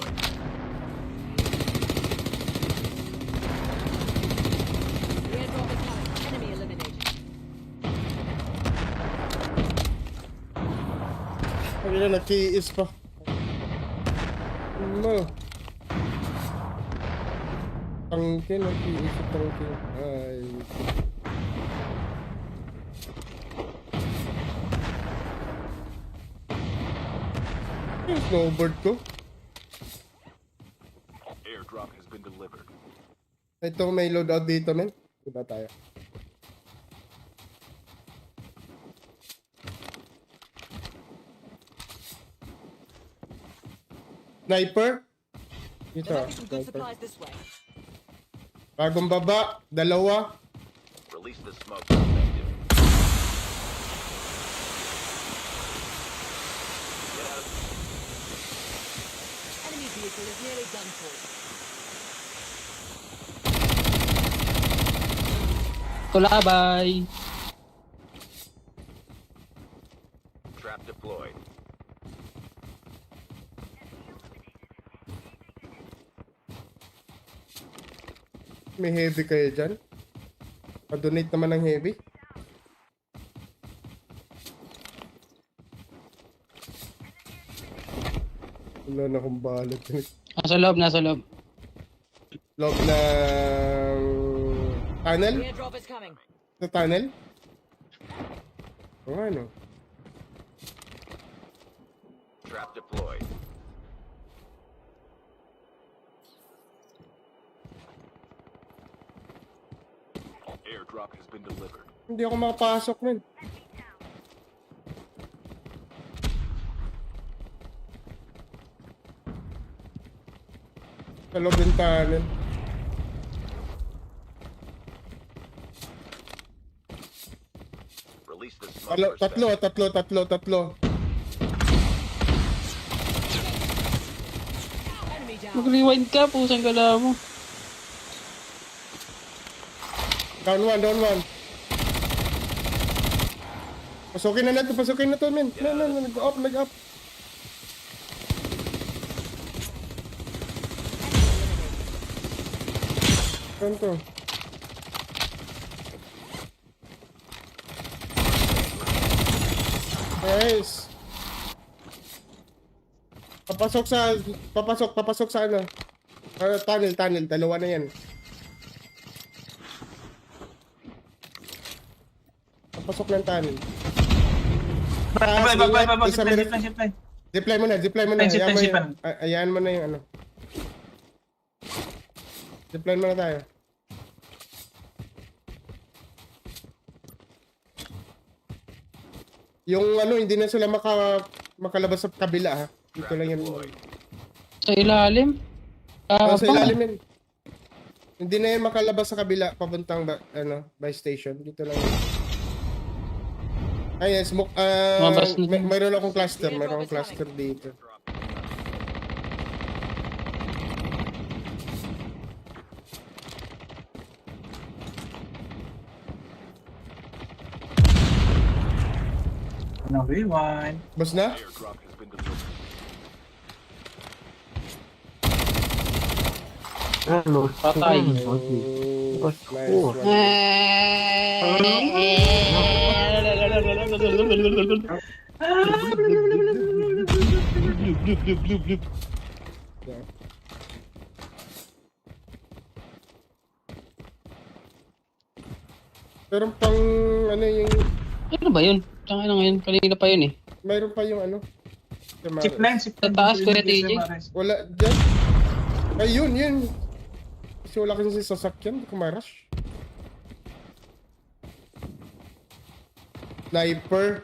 Speaker 4: The airdrop is coming. Enemy eliminated.
Speaker 1: Ano na, nag-kiis pa. Ano? Tangkin, nag-kiis pa tangkin. Ay. Yung snowboard ko.
Speaker 3: Airdrop has been delivered.
Speaker 1: Ito, may loadout dito, men. Diba tayo? Sniper? Dito.
Speaker 4: There might be some good
Speaker 1: Sniper.
Speaker 4: supplies this way.
Speaker 1: Bagong baba, dalawa.
Speaker 3: Release the smoke perspective. Get out.
Speaker 4: Enemy vehicle is nearly done for.
Speaker 2: Tulabay.
Speaker 3: Trap deployed.
Speaker 1: May heavy kayo dyan. Pa-donate naman ng heavy. Wala na akong balot.
Speaker 2: Nasa loob.
Speaker 1: Loob ng tunnel?
Speaker 4: The airdrop is coming.
Speaker 1: Sa tunnel? O ano?
Speaker 3: Trap deployed. Airdrop has been delivered.
Speaker 1: Hindi ako makapasok nun. Sa loob ng tunnel.
Speaker 3: Release the smoke perspective.
Speaker 1: Tatlo.
Speaker 4: Enemy down.
Speaker 2: Mag-rewind ka, pusang gala mo.
Speaker 1: Down one. Pasukin na to, men. Nag-up. Ganto. Nice. Papasok sa ano. Tunnel, dalawa na yan. Papasok ng tunnel.
Speaker 5: Bye,
Speaker 1: Isa meron-
Speaker 5: zipline.
Speaker 1: Zipline mo na, zipline mo na.
Speaker 5: Zip,
Speaker 1: Hayaan mo
Speaker 5: zip,
Speaker 1: yung, hayaan mo na yung ano. Zipline mo na tayo. Yung ano, hindi na sila makalabas sa kabila ha. Dito lang yan.
Speaker 2: Sa ilalim?
Speaker 1: Sa ilalim yan. Hindi na yan makalabas sa kabila papuntang by station. Dito lang yan. Ayun, smoke.
Speaker 2: Mabas na din.
Speaker 1: Mayroon akong cluster. Mayroon akong cluster dito.
Speaker 5: No, rewind.
Speaker 1: Bas na?
Speaker 3: Airdrop has been delivered.
Speaker 2: Patay.
Speaker 1: Nice one. Meron pang ano yung...
Speaker 2: Ano ba yun? Tsaka na ngayon, kanina pa yun eh.
Speaker 1: Mayroon pa yung ano?
Speaker 5: Zipline.
Speaker 2: Sa taas, Kuya TJ.
Speaker 1: Wala dyan. Ay yun. Kasi wala kasi sasakyan. Hindi ko ma-rush. Sniper.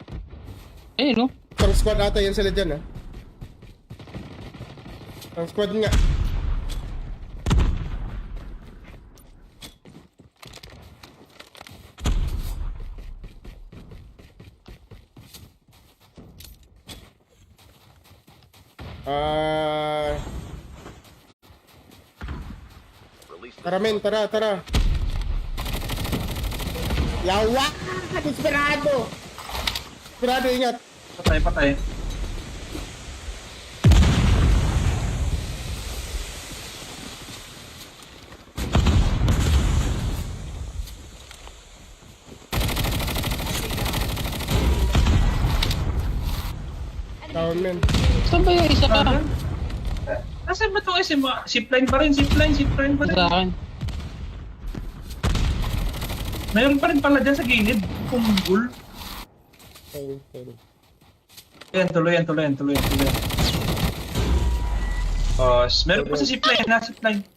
Speaker 2: Ayun no?
Speaker 1: Pang squad ata yan sila dyan ha. Pang squad nga.
Speaker 3: Release the
Speaker 1: Tara men, tara. Yawa! Desperado! Desperado, ingat!
Speaker 5: Patay.
Speaker 1: Down men.
Speaker 2: Saan ba yung isa ka?
Speaker 5: Nasaan ba itong SM? Zipline pa rin.
Speaker 2: Sa akin.
Speaker 5: Mayroon pa rin pala dyan sa gilid. Punggol.
Speaker 1: Ayun.
Speaker 5: Yan, tuloy. Meron pa sa zipline. Zipline.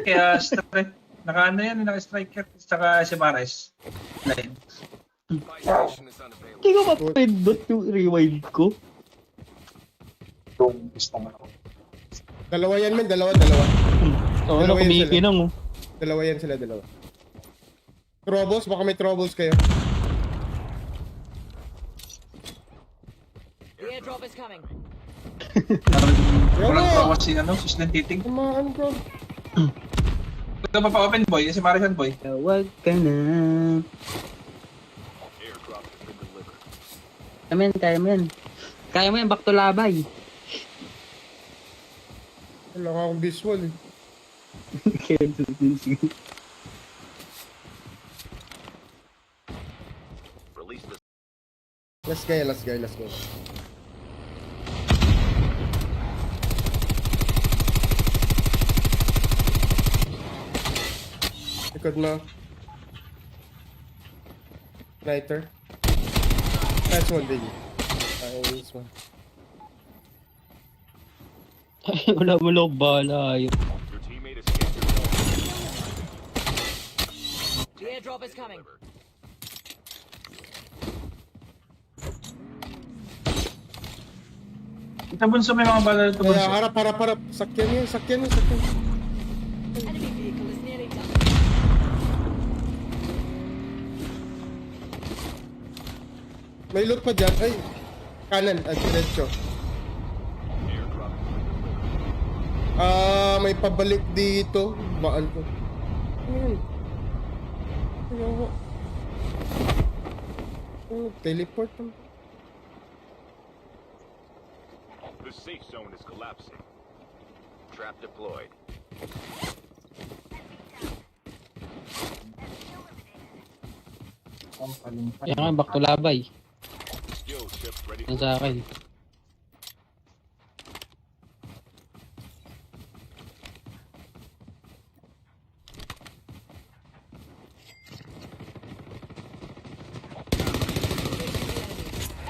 Speaker 5: Kaya strike. Naka-ano yan, naka-striker. Saka si Mares. Line.
Speaker 3: buy station is unavailable.
Speaker 2: Hindi ko mapindot yung rewind ko.
Speaker 5: Yung gusto mo.
Speaker 1: Dalawa yan men, dalawa.
Speaker 2: Oo,
Speaker 1: Dalawa yan
Speaker 2: kumikinang oh.
Speaker 1: Dalawa yan sila. Troubles, baka may troubles kayo.
Speaker 4: The airdrop is coming.
Speaker 5: Walang kawas si Sislan Titing.
Speaker 1: Kumaan bro.
Speaker 5: Ito pa pa-open boy, si Marisan boy.
Speaker 2: Tawag ka na.
Speaker 3: Airdrop has been delivered.
Speaker 2: Kaya mo yan, back to labay.
Speaker 1: Wala ka akong visual eh.
Speaker 3: Release the
Speaker 1: Let's go. Likod mo. Lighter. Nice one, baby. Nice one.
Speaker 2: Wala mo lang bala yun.
Speaker 3: Your teammate escaped your zone.
Speaker 4: The airdrop is coming.
Speaker 5: Ito bunso may mga bala dito bunso.
Speaker 1: Kaya harap. Sakyan yun.
Speaker 4: Enemy vehicle is nearly done.
Speaker 1: May loot pa dyan. Ay, kanan at diretso.
Speaker 3: Airdrop has been delivered.
Speaker 1: May pabalik dito. Baan ko. Ayun. Ayaw. Teleport naman.
Speaker 3: The safe zone is collapsing. Trap deployed.
Speaker 2: Kaya nga, back to labay.
Speaker 3: Skill chip ready
Speaker 2: Yan
Speaker 3: for
Speaker 2: sa akin.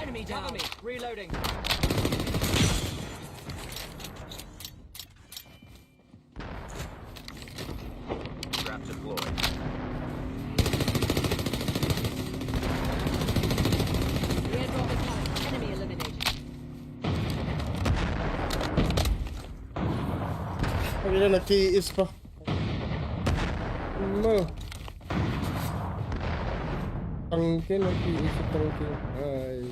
Speaker 4: Enemy down. Reloading.
Speaker 1: Ano na, nagtiis pa. Ano? Tangke, nagtiis pa tangke. Ay.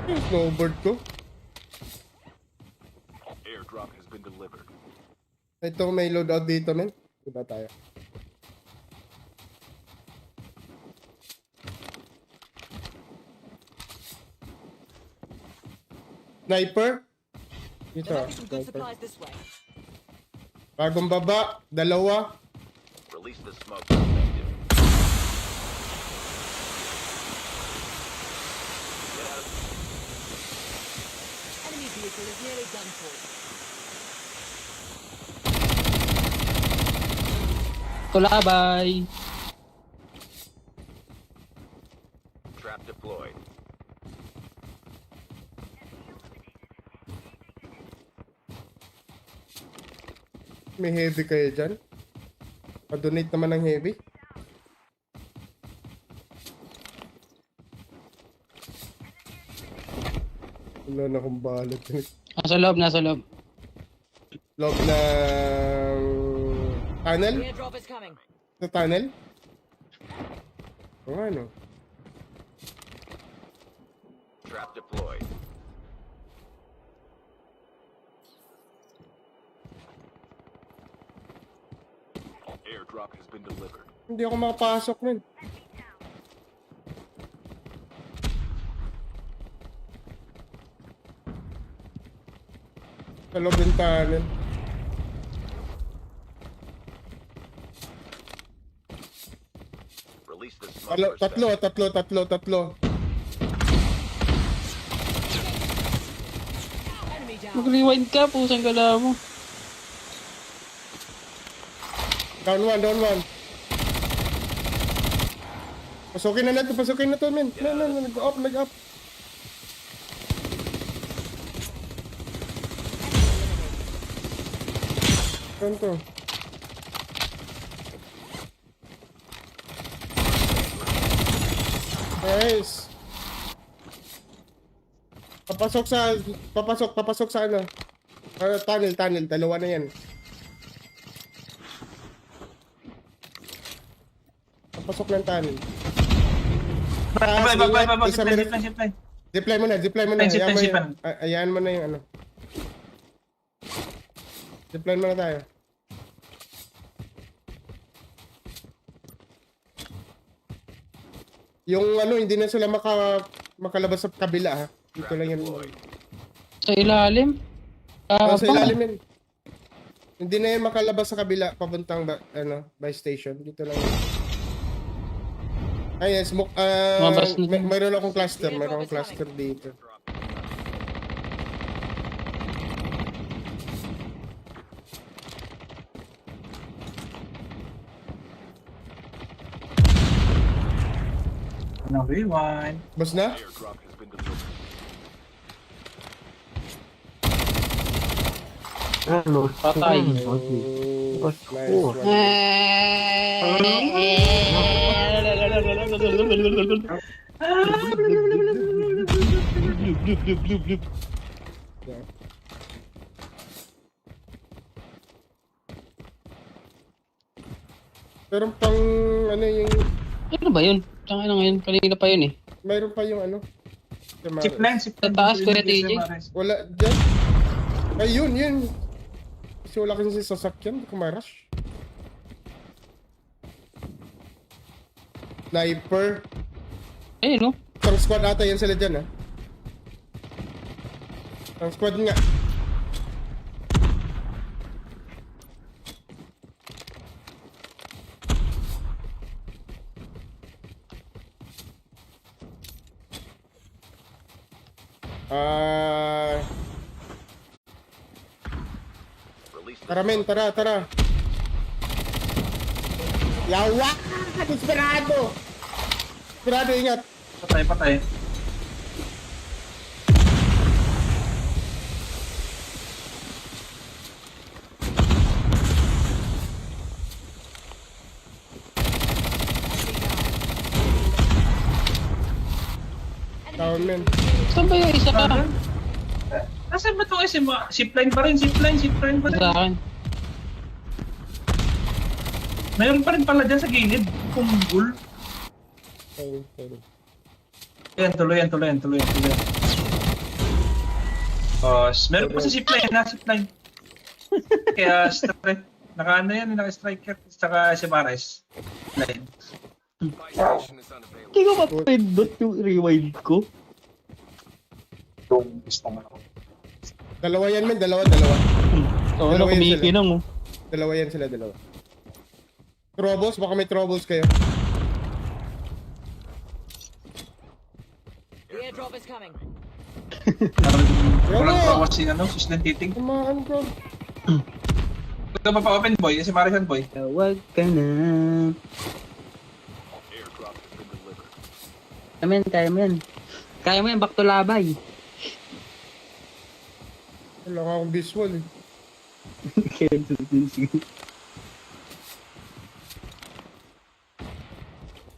Speaker 1: Yung snowboard ko.
Speaker 3: Airdrop has been delivered.
Speaker 1: Ito, may loadout dito, men. Diba tayo? Sniper? Dito.
Speaker 4: There might be some good
Speaker 1: Sniper.
Speaker 4: supplies this way.
Speaker 1: Bagong baba, dalawa.
Speaker 3: Release the smoke perspective. Get out of
Speaker 4: Enemy vehicle is nearly done for.
Speaker 2: Tulabay.
Speaker 3: trap deployed.
Speaker 1: May heavy kayo dyan? Pa-donate naman ng heavy. Wala na akong balot.
Speaker 2: Nasa loob, nasa loob.
Speaker 1: Loob ng tunnel?
Speaker 4: The airdrop is coming.
Speaker 1: Sa tunnel? O ano?
Speaker 3: Trap deployed. Airdrop has been delivered.
Speaker 1: Hindi ako makapasok nun. Sa loob ng tunnel.
Speaker 3: Release the smoke
Speaker 1: Tatlo, tatlo.
Speaker 4: Enemy down.
Speaker 2: Mag-rewind ka, pusang gala mo.
Speaker 1: Down one. Pasukin na to, men. Nag-up. Saan to? Nice. Papasok sa ano? Tunnel. Dalawa na yan. Papasok ng tunnel.
Speaker 5: Zipline.
Speaker 1: Zipline mo na.
Speaker 5: Zipline.
Speaker 1: Ayan mo na yung ano. Zipline mo na tayo. Yung ano, hindi na sila makalabas sa kabila ha. Dito lang yan.
Speaker 2: Sa ilalim.
Speaker 1: Sa ilalim yan. Hindi na yan makalabas sa kabila papuntang by station. Dito lang yan. Ayan, smoke.
Speaker 2: Mabas na din.
Speaker 1: Mayroon akong cluster. Dito.
Speaker 5: No, rewind.
Speaker 1: Bas na?
Speaker 3: Airdrop has been delivered.
Speaker 2: Patay.
Speaker 1: Nice one. Yeah. Meron pang ano yung
Speaker 2: Ano ba yun? Saan na ngayon? Kanina pa yun eh.
Speaker 1: mayroon pa yung ano.
Speaker 5: Zipline.
Speaker 2: Sa taas, Kuya TJ.
Speaker 1: Wala dyan. Ay yun. Kasi wala kasi sasakyan, hindi ko ma-rush. Sniper.
Speaker 2: Ayun no?
Speaker 1: Isang squad ata yan sila dyan ha. Isang squad nga.
Speaker 3: Release the
Speaker 1: Tara men, tara. Yawa! Desperado! Desperado, ingat!
Speaker 5: Patay.
Speaker 4: Enemy
Speaker 1: Down, men.
Speaker 2: Saan ba yung isa ka?
Speaker 5: Nasaan ba itong SM? Zipline pa rin, zipline pa rin.
Speaker 2: Sa akin.
Speaker 5: Mayroon pa rin pala dyan sa gilid. Kumbul.
Speaker 1: Ayun, ayun.
Speaker 5: Yan, tuloy. Meron pa sa zipline, zipline. Kaya strike. Naka-ano yan, naka-striker. Saka si Mares. Line.
Speaker 3: My station is unavailable.
Speaker 2: Hindi ko mapindot yung rewind ko.
Speaker 5: Yung gusto mo ako.
Speaker 1: Dalawa yan, men. Dalawa.
Speaker 2: Oo,
Speaker 1: Dalawa yan
Speaker 2: kumikinang oh.
Speaker 1: Dalawa yan sila, dalawa. Troubles? Baka may troubles kayo.
Speaker 4: The airdrop is coming.
Speaker 5: Walang tawas si Sislan Titing.
Speaker 1: Kumaan, bro.
Speaker 5: Huwag ka pa-open boy, si Marisan boy.
Speaker 2: Tawag ka na.
Speaker 3: Airdrop has been delivered.
Speaker 2: Kaya mo yan. Kaya mo yan, back to labay.
Speaker 1: Wala nga akong visual eh.
Speaker 2: Kaya sige.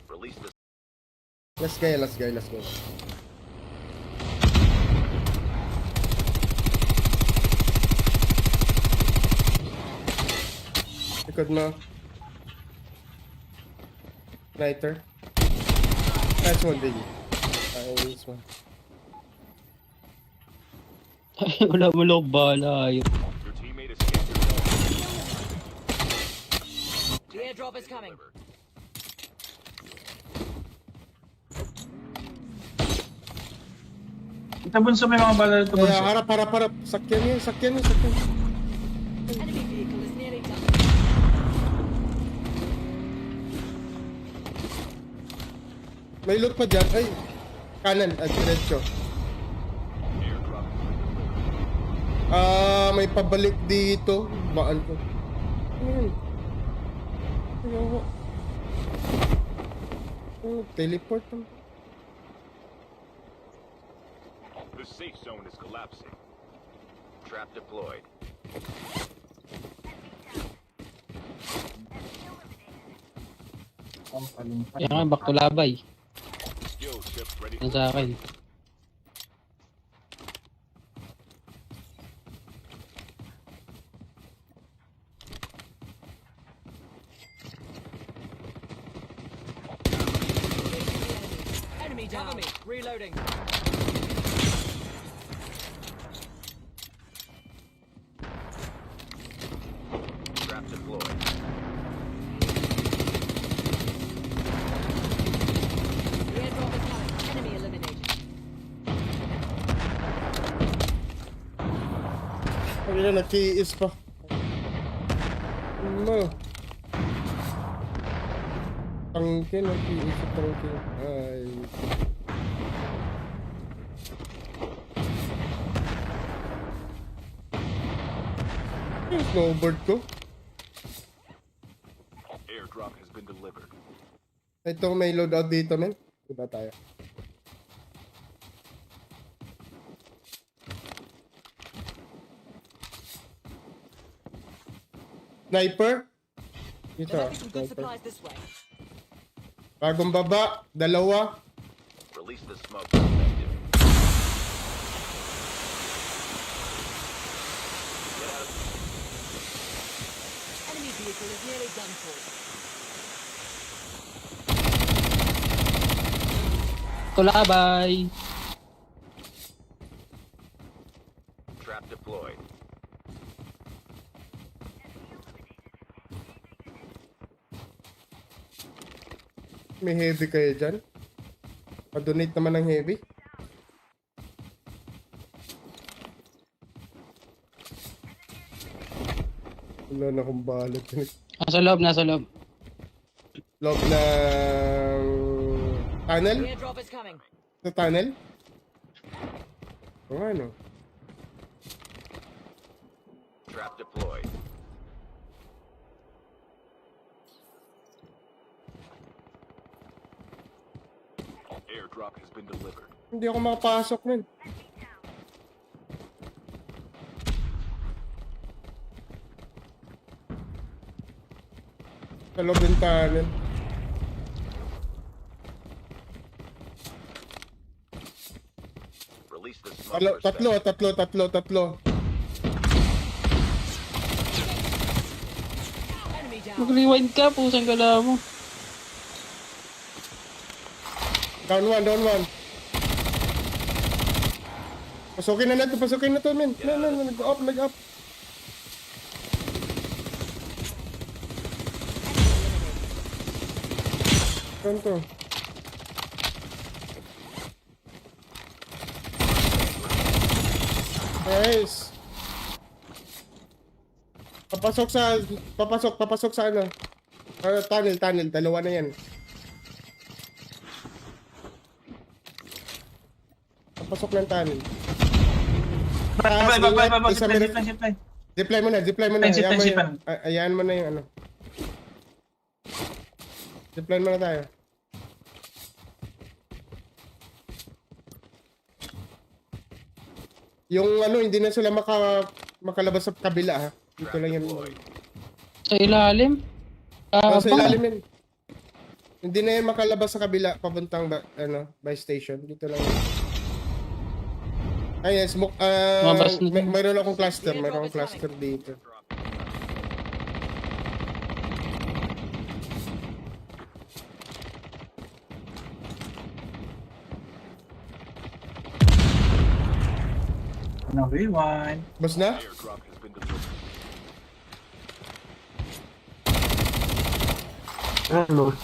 Speaker 3: Release the
Speaker 1: Last guy. Likod mo. Lighter. Nice one, Diggy. Nice one.
Speaker 2: Ay, wala mo lang bala. Ayun.
Speaker 3: Your teammate escaped your zone.
Speaker 4: The airdrop is coming.
Speaker 5: Ito bunso may mga bala dito bunso.
Speaker 1: Kaya harap. Sakyan yan.
Speaker 4: Enemy vehicle is nearly done.
Speaker 1: May loot pa dyan. Ay! Kanan. Diretso.
Speaker 3: Airdrop has been delivered.
Speaker 1: May pabalik dito. Baan ko. Ayun. Ayaw. Teleport lang.
Speaker 3: The safe zone is collapsing. Trap deployed.
Speaker 2: Kaya nga, back to labay.
Speaker 3: Skill chip ready
Speaker 2: Yan
Speaker 3: for
Speaker 2: sa akin.
Speaker 4: Enemy down. Me. Reloading.
Speaker 3: trap deployed.
Speaker 4: The airdrop is coming. Enemy eliminated.
Speaker 1: Ano na, nag-kiis pa. Ano? Tangke, nag-kiis sa tangke. Ay. Yung snowboard ko.
Speaker 3: Airdrop has been delivered.
Speaker 1: Ito, may loadout dito, men. Diba tayo? Sniper? Dito.
Speaker 4: There might be some good
Speaker 1: Sniper.
Speaker 4: supplies this way.
Speaker 1: Bagong baba, dalawa.
Speaker 3: Release the smoke effective. Get out of
Speaker 4: Enemy vehicle is nearly done for.
Speaker 2: Kulabay.
Speaker 3: trap deployed.
Speaker 1: May heavy kayo dyan. Pa-donate naman ng heavy. Wala na akong balot.
Speaker 2: Nasa loob.
Speaker 1: Loob ng tunnel?
Speaker 4: The airdrop is coming.
Speaker 1: Sa tunnel? O ano?
Speaker 3: Trap deployed. Airdrop has been delivered.
Speaker 1: Hindi ako makapasok nun. Sa loob ng tunnel.
Speaker 3: Release the smugglers.
Speaker 1: Tatlo.
Speaker 4: Enemy down.
Speaker 2: Mag-rewind ka, pusang gala mo.
Speaker 1: Down one. Pasukin na to, men. Nag-up. Ganto. Nice. Papasok sa ano. Tunnel, dalawa na yan. Papasok ng tunnel.
Speaker 5: Zipline.
Speaker 1: Zipline mo na.
Speaker 5: Zipline.
Speaker 1: Ayaan mo na yung ano. Zipline mo na tayo. Yung ano, hindi na sila makalabas sa kabila ha. Dito lang yan.
Speaker 2: Sa ilalim?
Speaker 1: Sa ilalim yan. Hindi na yan makalabas sa kabila papuntang by station. Dito lang yan. Ayan, smoke.
Speaker 2: Mabas na din.
Speaker 1: Mayroon akong cluster. Dito.
Speaker 5: No, rewind.
Speaker 1: Bas na?
Speaker 3: Airdrop has been delivered.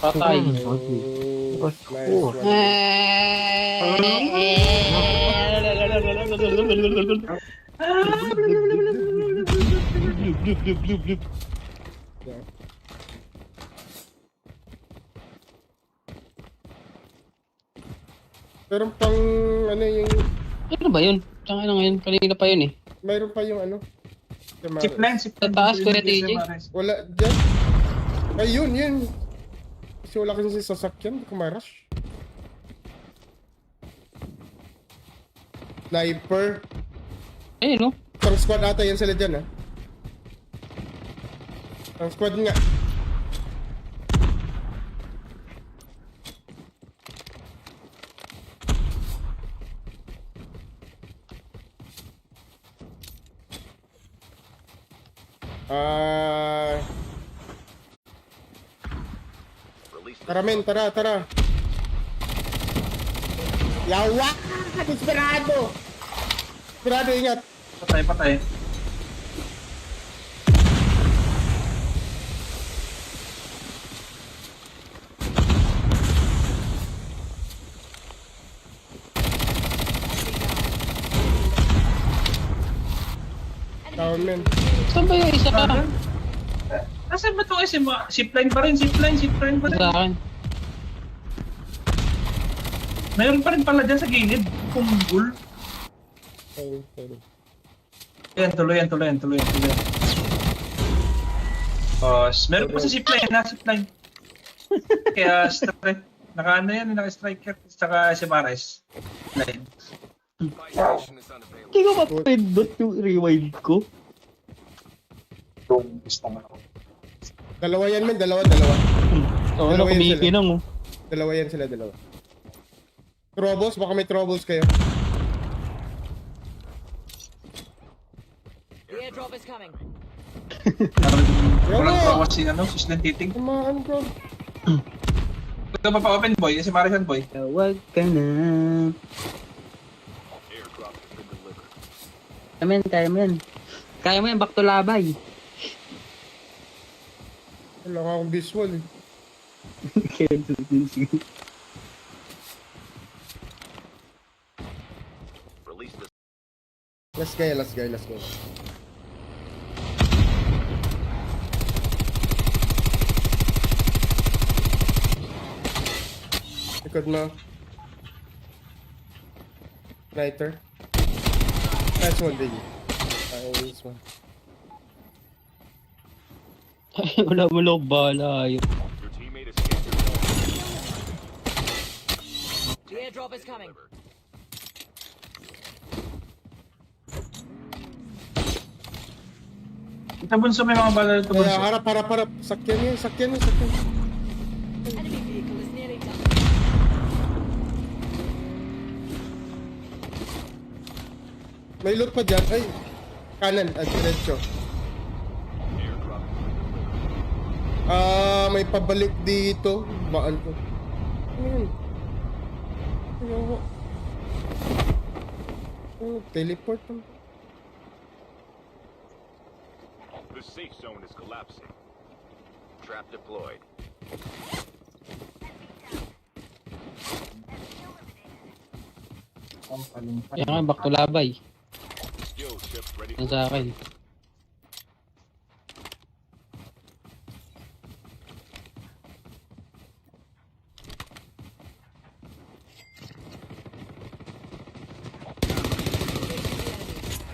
Speaker 2: Patay.
Speaker 1: Nice one. Meron pang ano yung
Speaker 2: Ano ba yun? Saan na ngayon? Kanina pa yun eh.
Speaker 1: mayroon pa yung ano.
Speaker 5: Zipline.
Speaker 2: Sa taas, Kuya TJ.
Speaker 1: Wala dyan. Ay yun. Kasi wala kasi sasakyan, hindi ko ma-rush. Sniper.
Speaker 2: Ayun no?
Speaker 1: Isang squad ata yan sila dyan ha. Isang squad nga.
Speaker 3: Release the
Speaker 1: Tara men, tara. Yawa! Desperado! Desperado, ingat!
Speaker 5: Patay.
Speaker 1: Down men.
Speaker 2: Saan ba yung isa ka?
Speaker 5: Nasaan ba itong SM? Zipline pa rin.
Speaker 2: Sa akin.
Speaker 5: Mayroon pa rin pala dyan sa gilid. Kumbul.
Speaker 1: Sorry.
Speaker 5: Yan, tuloy. Meron pa sa zipline. Kaya strike. Naka-ano yan, naka-striker. Saka si Mares. Line.
Speaker 3: supply station is unavailable.
Speaker 2: Hindi ko mapindot yung rewind ko.
Speaker 1: Dalawa yan men, dalawa.
Speaker 2: Oo, ano,
Speaker 1: Dalawa yan
Speaker 2: kumikinang oh.
Speaker 1: Dalawa yan sila. Troubles, baka may troubles kayo.
Speaker 4: The airdrop is coming.
Speaker 5: Walang tawas si Sislan Titing.
Speaker 1: Kumaan bro.
Speaker 5: Huwag ka pa-open boy, si Marisan boy.
Speaker 2: Tawag ka na.
Speaker 3: Airdrop has been delivered.
Speaker 2: Kaya mo yan, back to labay.
Speaker 1: Wala nga akong visual eh.
Speaker 3: Release the
Speaker 1: Last guy. Likod mo. Lighter. Nice one, Diggy. Nice one.
Speaker 2: Wala mo lang bala yun.
Speaker 3: your teammate escaped your zone.
Speaker 4: The airdrop is coming.
Speaker 5: Ito bunso may mga bala dito bunso.
Speaker 1: Kaya harap. Sakyan yun.
Speaker 4: Enemy vehicle is nearly done.
Speaker 1: May loot pa dyan. Ay, kanan at diretso.
Speaker 3: Airdrop has been delivered.
Speaker 1: May pabalik dito. Baan ko. Ayun. Ayun. Oh, teleport.
Speaker 3: The safe zone is collapsing. Trap deployed.
Speaker 2: Kaya nga, back to labay.
Speaker 3: Skill chip ready
Speaker 2: Yan
Speaker 3: for
Speaker 2: sa akin.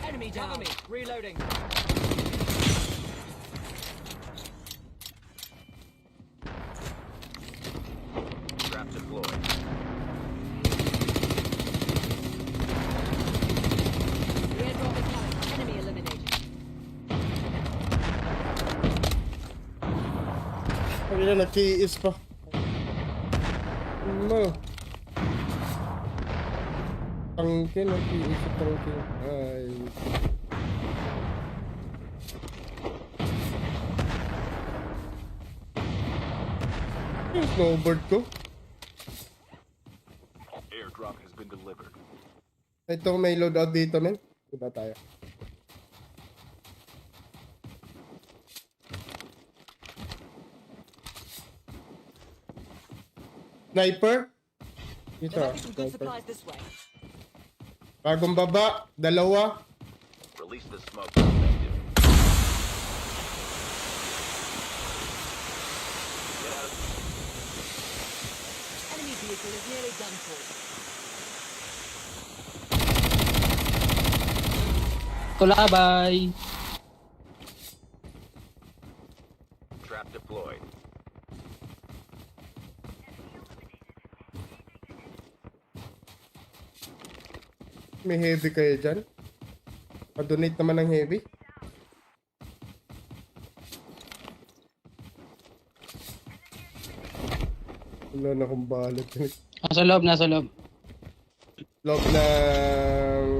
Speaker 4: Enemy down. Me. Reloading.
Speaker 3: trap deployed.
Speaker 4: The airdrop is coming. Enemy eliminated.
Speaker 1: Ay na, nag-kiis pa. Ano? Tangke, nag-kiis sa tangke. Ay. Yung snowboard ko.
Speaker 3: Airdrop has been delivered.
Speaker 1: Ito, may loadout dito, men. Diba tayo? Sniper? Dito.
Speaker 4: There might be some good
Speaker 1: Sniper.
Speaker 4: supplies this way.
Speaker 1: Bagong baba, dalawa.
Speaker 3: Release the smoke. Effective. Get out of
Speaker 4: Enemy vehicle is nearly done for.
Speaker 2: To labay.
Speaker 3: trap deployed.
Speaker 1: May heavy kayo dyan. Pa-donate naman ng heavy. Wala na akong balot.
Speaker 2: Nasa loob, nasa loob.
Speaker 1: Loob ng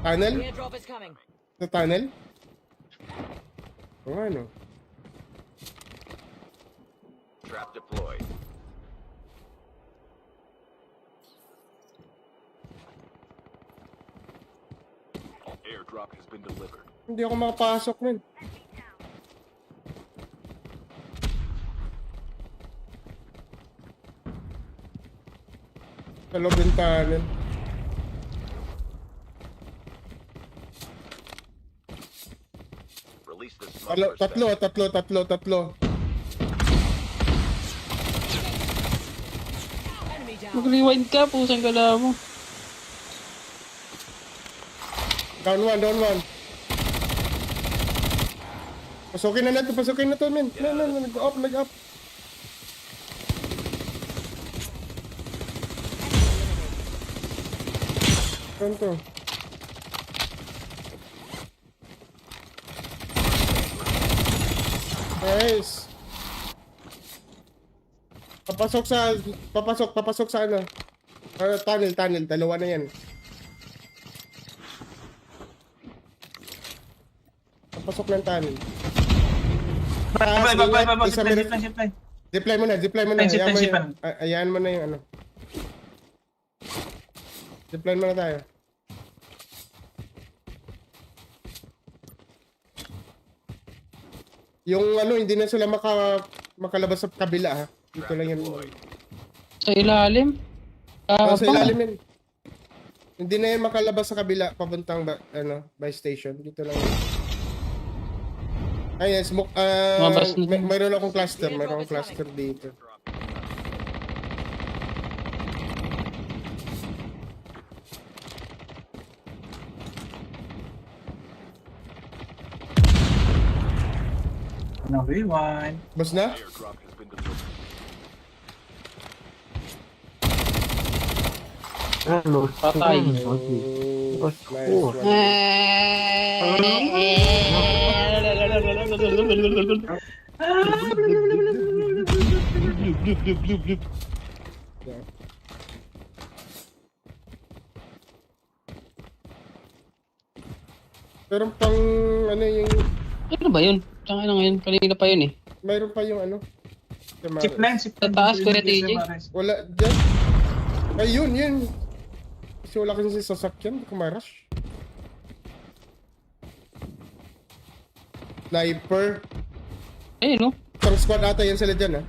Speaker 1: tunnel?
Speaker 4: The airdrop is coming.
Speaker 1: Sa tunnel? O ano?
Speaker 3: Trap deployed. Airdrop has been delivered.
Speaker 1: Hindi ako makapasok nun. Sa loob ng tunnel.
Speaker 3: Release the smoke.
Speaker 1: Tatlo.
Speaker 4: Enemy down.
Speaker 2: Mag-rewind ka, pusang gala mo.
Speaker 1: Down one. Pasukin na to, men. Nag-up. Saan to? Nice. Papasok sa ano? Tunnel. Dalawa na yan. Papasok ng tunnel.
Speaker 5: Baba,
Speaker 1: Isa
Speaker 5: zipline,
Speaker 1: meron-
Speaker 5: zipline.
Speaker 1: Zipline mo na.
Speaker 5: Zipline.
Speaker 1: Ayan mo na yung ano. Zipline mo na tayo. Yung ano, hindi na sila makalabas sa kabila ha. Dito lang yun.
Speaker 2: Sa ilalim.
Speaker 1: Sa ilalim yun. Hindi na yan makalabas sa kabila papuntang by station. Dito lang yun. Ayan, smoke.
Speaker 2: Lumabas na din.
Speaker 1: Mayroon akong cluster. Dito.
Speaker 5: No, rewind.
Speaker 1: Bas na?
Speaker 3: Airdrop has been delivered.
Speaker 2: Patay.
Speaker 1: Nice one. Yeah. Pero pang ano yung...
Speaker 2: Ano ba yun? Tsaka na ngayon, kanina pa yun eh.
Speaker 1: Mayroon pa yung ano? Samaras.
Speaker 5: Zipline, zipline.
Speaker 2: Sa taas, Kuya
Speaker 5: Dito yung
Speaker 2: TJ.
Speaker 5: Samaras.
Speaker 1: Wala dyan. Ay, yun. Kasi wala kasi sasakyan. Hindi ko ma-rush. Sniper.
Speaker 2: Ayun no?
Speaker 1: Isang squad ata yan sila dyan, ha?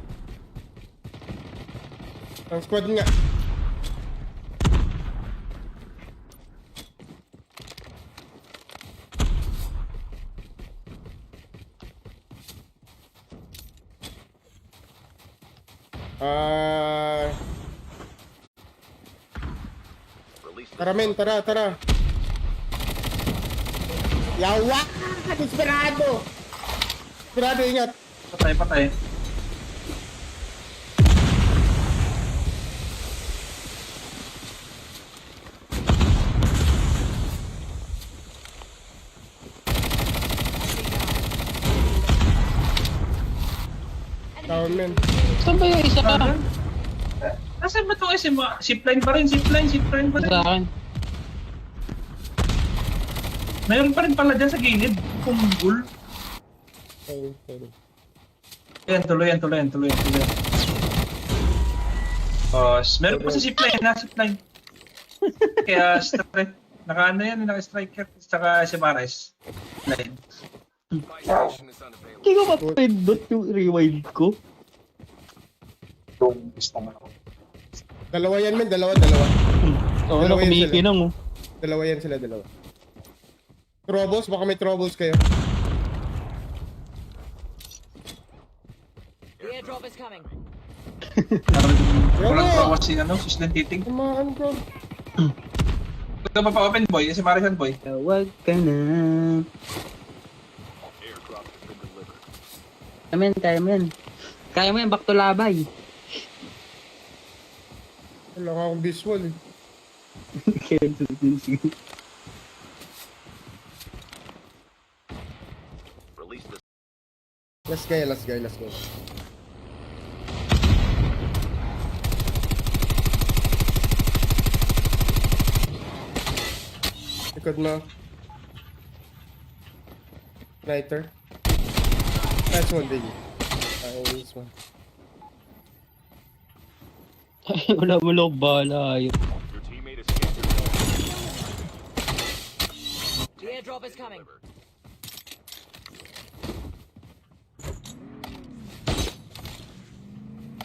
Speaker 1: Isang squad nga. Ah...
Speaker 3: Release the
Speaker 1: Tara men, tara. Yawa! Desperado! Desperado, ingat.
Speaker 5: Patay.
Speaker 1: Down men.
Speaker 2: Saan ba yung isa ka?
Speaker 5: Nasaan ba itong SM? Zipline pa rin. Zipline pa rin.
Speaker 2: Sa akin.
Speaker 5: Mayroon pa rin pala dyan sa gilid. Kumbul.
Speaker 1: Sorry.
Speaker 5: Yan, tuloy. Meron pa sa zipline. Zipline. Kaya strike. Naka-ano yan, naka-striker. Saka si Mares. Line.
Speaker 3: buy station is unavailable.
Speaker 2: Hindi ko mapindot yung rewind ko.
Speaker 1: Dalawa yan men, dalawa.
Speaker 2: Oo,
Speaker 1: Dalawa yan
Speaker 2: kumikinang oh.
Speaker 1: Dalawa yan sila. Troubles, baka may troubles kayo.
Speaker 4: The airdrop is coming.
Speaker 5: Walang tawas si Slim Titing.
Speaker 1: Tamaan ko.
Speaker 5: Ito pa pa-open boy. Si Mares yan boy.
Speaker 2: Tawag ka na.
Speaker 3: Airdrop has been delivered.
Speaker 2: Kaya mo yan. Kaya mo yan, back to labay.
Speaker 1: Wala nga akong visual eh.
Speaker 2: Kaya sige.
Speaker 3: Release the
Speaker 1: Last guy. Likod mo. Lighter. Nice one, baby. Nice one.
Speaker 2: Wala mo lang bala. Ayun.
Speaker 3: your teammate escaped your zone.
Speaker 4: The airdrop is coming.
Speaker 3: Delivered.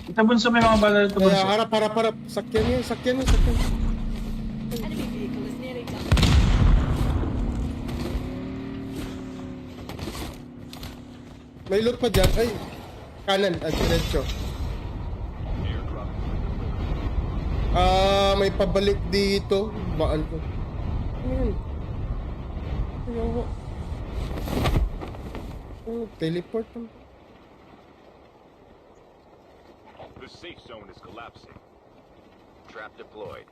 Speaker 5: Ito bunso may mga bala dito bunso.
Speaker 1: Kaya harap. Sakyan niya.
Speaker 4: Enemy vehicle is nearly done.
Speaker 1: May loot pa dyan. Ay, kanan. Diretso.
Speaker 3: Airdrop has been delivered.
Speaker 1: May pabalik dito. Baan ko. Ayaw. Teleport.
Speaker 3: The safe zone is collapsing. Trap deployed.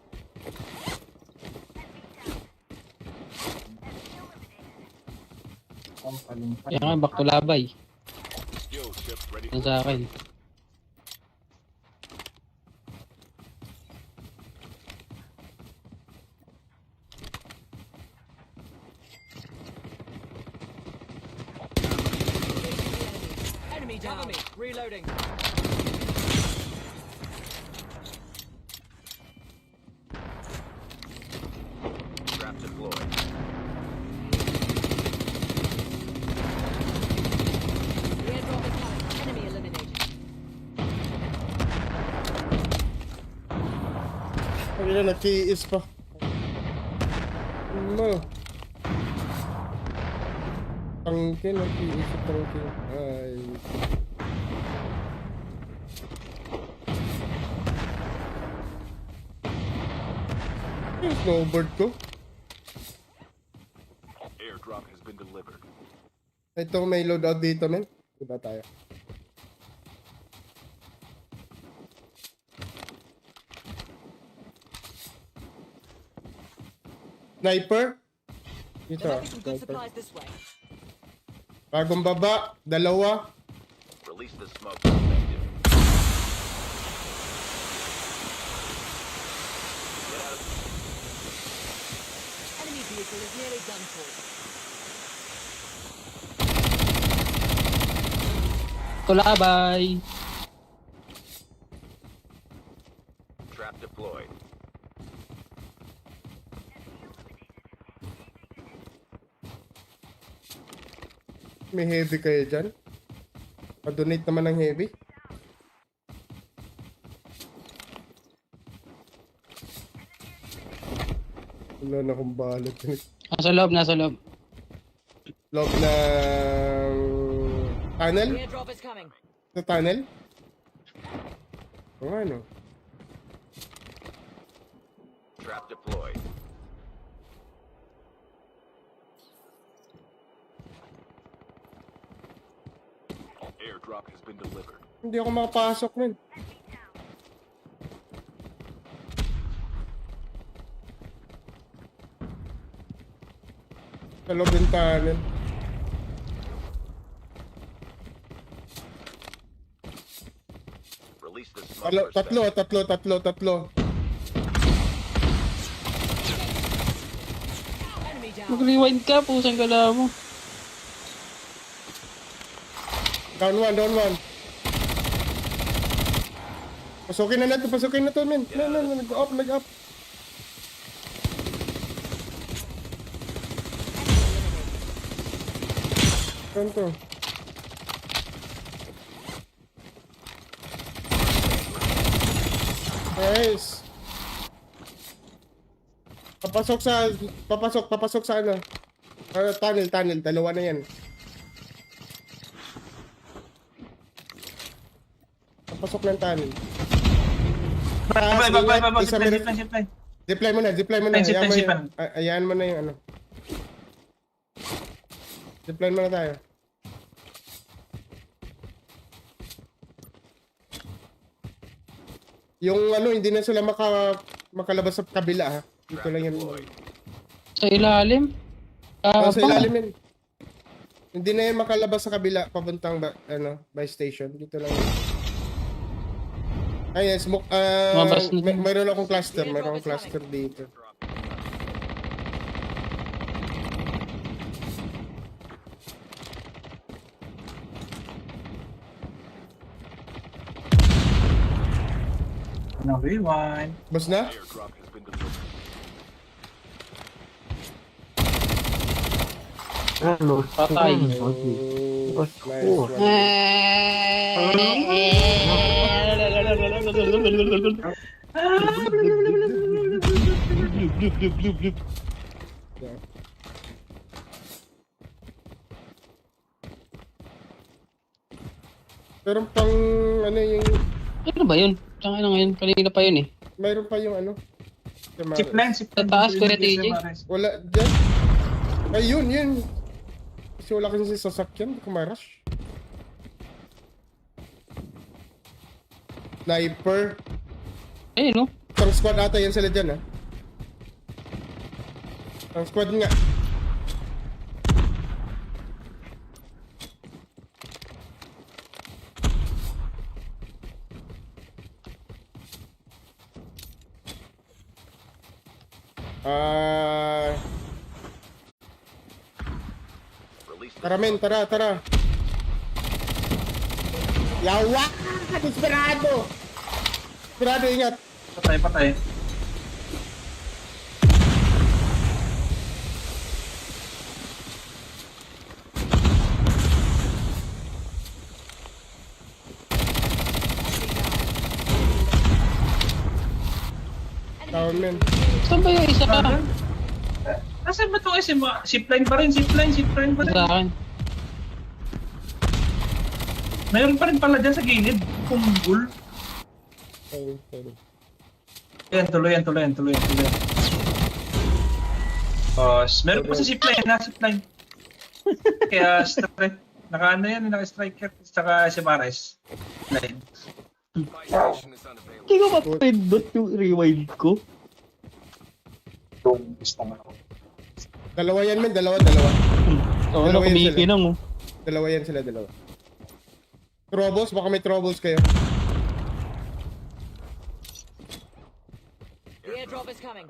Speaker 2: Kaya nga, back to labay.
Speaker 3: Skill ship ready
Speaker 2: Yan
Speaker 3: for
Speaker 2: sa akin.
Speaker 4: Enemy down. Cover me. Reloading.
Speaker 3: trap deployed.
Speaker 4: The airdrop is coming. Enemy eliminated.
Speaker 1: Ay na, nag-kiis pa. Ano? Tangke, nag-kiis pa tangke. Ay. Yung snowboard ko.
Speaker 3: Airdrop has been delivered.
Speaker 1: Ito may loadout dito, men. Diba tayo? Sniper? Dito.
Speaker 4: There might be some good
Speaker 1: Sniper.
Speaker 4: supplies this way.
Speaker 1: Bagong baba, dalawa.
Speaker 3: Release the smoke. Effective. Get out of
Speaker 4: Enemy vehicle is nearly done for.
Speaker 2: to labay.
Speaker 3: Trap deployed.
Speaker 1: May heavy kayo dyan? Pa-donate naman ng heavy. Wala na akong balot.
Speaker 2: Nasa loob, nasa loob.
Speaker 1: Loob ng tunnel?
Speaker 4: Airdrop is coming.
Speaker 1: Sa tunnel? O ano?
Speaker 3: Trap deployed. Airdrop has been delivered.
Speaker 1: Hindi ako makapasok nun. Sa loob ng tunnel.
Speaker 3: Release the smugglers.
Speaker 1: Tatlo.
Speaker 4: Enemy down.
Speaker 2: Mag-rewind ka, pusang gala mo.
Speaker 1: Down one. Pasukin na to, men. No, nag-up. Saan to? Nice. Papasok sa ano? Tunnel. Dalawa na yan. Papasok ng tunnel.
Speaker 5: Baba,
Speaker 1: Isa
Speaker 5: zipline,
Speaker 1: meron-
Speaker 5: zipline.
Speaker 1: Zipline mo na.
Speaker 5: Zipline.
Speaker 1: Ayan mo na yung ano. Zipline mo na tayo. Yung ano, hindi na sila makalabas sa kabila ha. Dito
Speaker 3: Trap
Speaker 1: lang yan.
Speaker 3: deployed.
Speaker 2: Sa ilalim.
Speaker 1: Sa ilalim yan. Hindi na yan makalabas sa kabila papuntang by station. Dito lang yan. Ayan, smoke.
Speaker 2: Lumabas na.
Speaker 1: Mayroon akong cluster. Dito.
Speaker 5: No, rewind.
Speaker 1: Bas na?
Speaker 3: Airdrop has been delivered.
Speaker 2: Patay.
Speaker 1: Oh, nice one. Yeah. Meron pang ano yung
Speaker 2: Ano ba yun? Saan na ngayon? Kanina pa yun eh.
Speaker 1: mayroon pa yung ano.
Speaker 5: Zipline.
Speaker 2: Sa taas, Kuya TJ.
Speaker 1: Wala dyan. Ay yun. Kasi wala kasi sasakyan, hindi ko ma-rush. Sniper.
Speaker 2: Ayun no?
Speaker 1: Isang squad ata yan sila dyan ha. Isang squad nga.
Speaker 3: Release the
Speaker 1: Tara men, tara. Yawa! Desperado! Desperado, ingat.
Speaker 5: Patay.
Speaker 1: Down men.
Speaker 2: Saan ba yung isa ka?
Speaker 5: Nasaan ba itong SM? Zipline pa rin.
Speaker 2: Sa akin.
Speaker 5: Mayroon pa rin pala dyan sa gilid. Kumbul.
Speaker 1: Sorry.
Speaker 5: Yan, tuloy. Meron pa sa zipline. Zipline. Kaya strike. Naka-ano yan, naka-striker. Saka si Mares. Line.
Speaker 3: Buy station is unavailable.
Speaker 2: Hindi ko mapindot yung rewind ko.
Speaker 1: Dalawa yan men, dalawa.
Speaker 2: Oo,
Speaker 1: Dalawa yan
Speaker 2: kumikinang mo.
Speaker 1: Dalawa yan sila. Troubles, baka may troubles kayo.
Speaker 4: The airdrop is coming.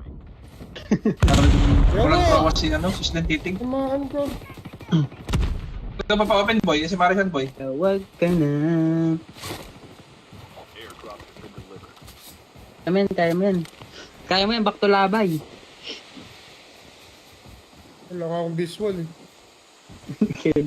Speaker 5: Walang tawa si Slim Titing.
Speaker 1: Kumaan ko.
Speaker 5: Ito pa-open boy, si Marisan boy.
Speaker 2: Tawag ka na.
Speaker 3: Airdrop has been delivered.
Speaker 2: Kaya mo yan. Kaya mo yan, back to labay.
Speaker 1: Wala ka akong visual eh.
Speaker 2: Kaya